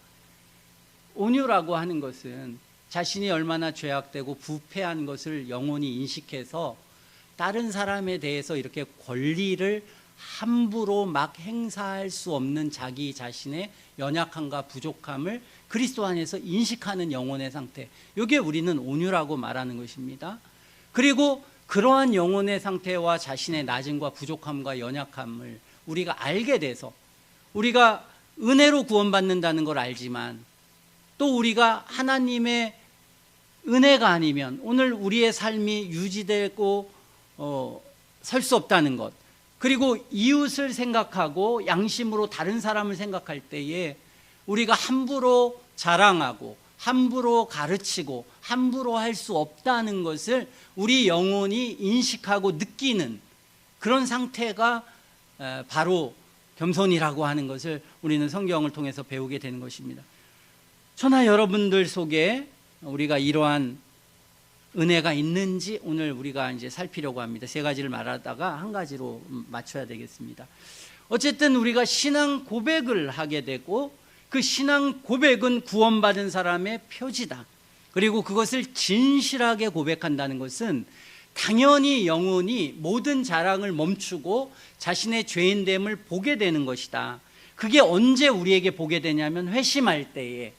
온유라고 하는 것은 자신이 얼마나 죄악되고 부패한 것을 영혼이 인식해서 다른 사람에 대해서 이렇게 권리를 함부로 막 행사할 수 없는 자기 자신의 연약함과 부족함을 그리스도 안에서 인식하는 영혼의 상태, 이게 우리는 온유라고 말하는 것입니다. 그리고 그러한 영혼의 상태와 자신의 낮음과 부족함과 연약함을 우리가 알게 돼서, 우리가 은혜로 구원받는다는 걸 알지만 또 우리가 하나님의 은혜가 아니면 오늘 우리의 삶이 유지되고 설 수 없다는 것, 그리고 이웃을 생각하고 양심으로 다른 사람을 생각할 때에 우리가 함부로 자랑하고 함부로 가르치고 함부로 할 수 없다는 것을 우리 영혼이 인식하고 느끼는 그런 상태가 바로 겸손이라고 하는 것을 우리는 성경을 통해서 배우게 되는 것입니다. 저나 여러분들 속에 우리가 이러한 은혜가 있는지 오늘 우리가 이제 살피려고 합니다. 세 가지를 말하다가 한 가지로 맞춰야 되겠습니다. 어쨌든 우리가 신앙 고백을 하게 되고, 그 신앙 고백은 구원받은 사람의 표지다. 그리고 그것을 진실하게 고백한다는 것은 당연히 영혼이 모든 자랑을 멈추고 자신의 죄인됨을 보게 되는 것이다. 그게 언제 우리에게 보게 되냐면 회심할 때에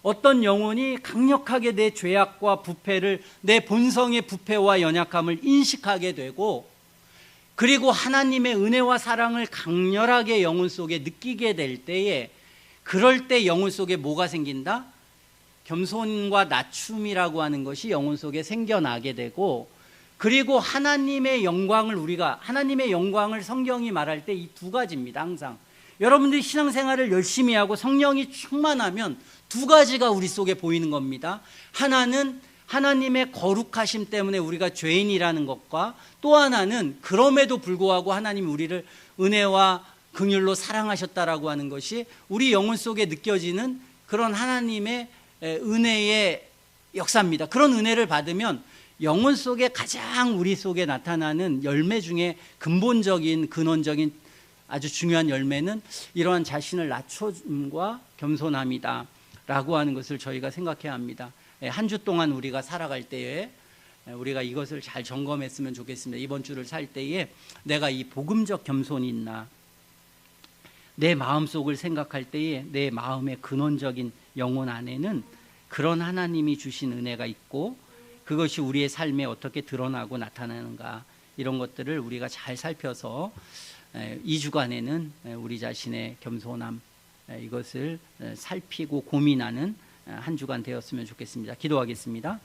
어떤 영혼이 강력하게 내 죄악과 부패를, 내 본성의 부패와 연약함을 인식하게 되고, 그리고 하나님의 은혜와 사랑을 강렬하게 영혼 속에 느끼게 될 때에, 그럴 때 영혼 속에 뭐가 생긴다? 겸손과 낮춤이라고 하는 것이 영혼 속에 생겨나게 되고, 그리고 하나님의 영광을, 우리가 하나님의 영광을 성경이 말할 때 이 두 가지입니다. 항상 여러분들이 신앙생활을 열심히 하고 성령이 충만하면 두 가지가 우리 속에 보이는 겁니다. 하나는 하나님의 거룩하심 때문에 우리가 죄인이라는 것과, 또 하나는 그럼에도 불구하고 하나님이 우리를 은혜와 긍휼로 사랑하셨다라고 하는 것이 우리 영혼 속에 느껴지는 그런 하나님의 은혜의 역사입니다. 그런 은혜를 받으면 영혼 속에 가장 우리 속에 나타나는 열매 중에 근본적인 근원적인 아주 중요한 열매는 이러한 자신을 낮춰줌과 겸손함이다 라고 하는 것을 저희가 생각해야 합니다. 한 주 동안 우리가 살아갈 때에 우리가 이것을 잘 점검했으면 좋겠습니다. 이번 주를 살 때에 내가 이 복음적 겸손이 있나, 내 마음속을 생각할 때에 내 마음의 근원적인 영혼 안에는 그런 하나님이 주신 은혜가 있고 그것이 우리의 삶에 어떻게 드러나고 나타나는가, 이런 것들을 우리가 잘 살펴서 2주간에는 우리 자신의 겸손함, 이것을 살피고 고민하는 한 주간 되었으면 좋겠습니다. 기도하겠습니다.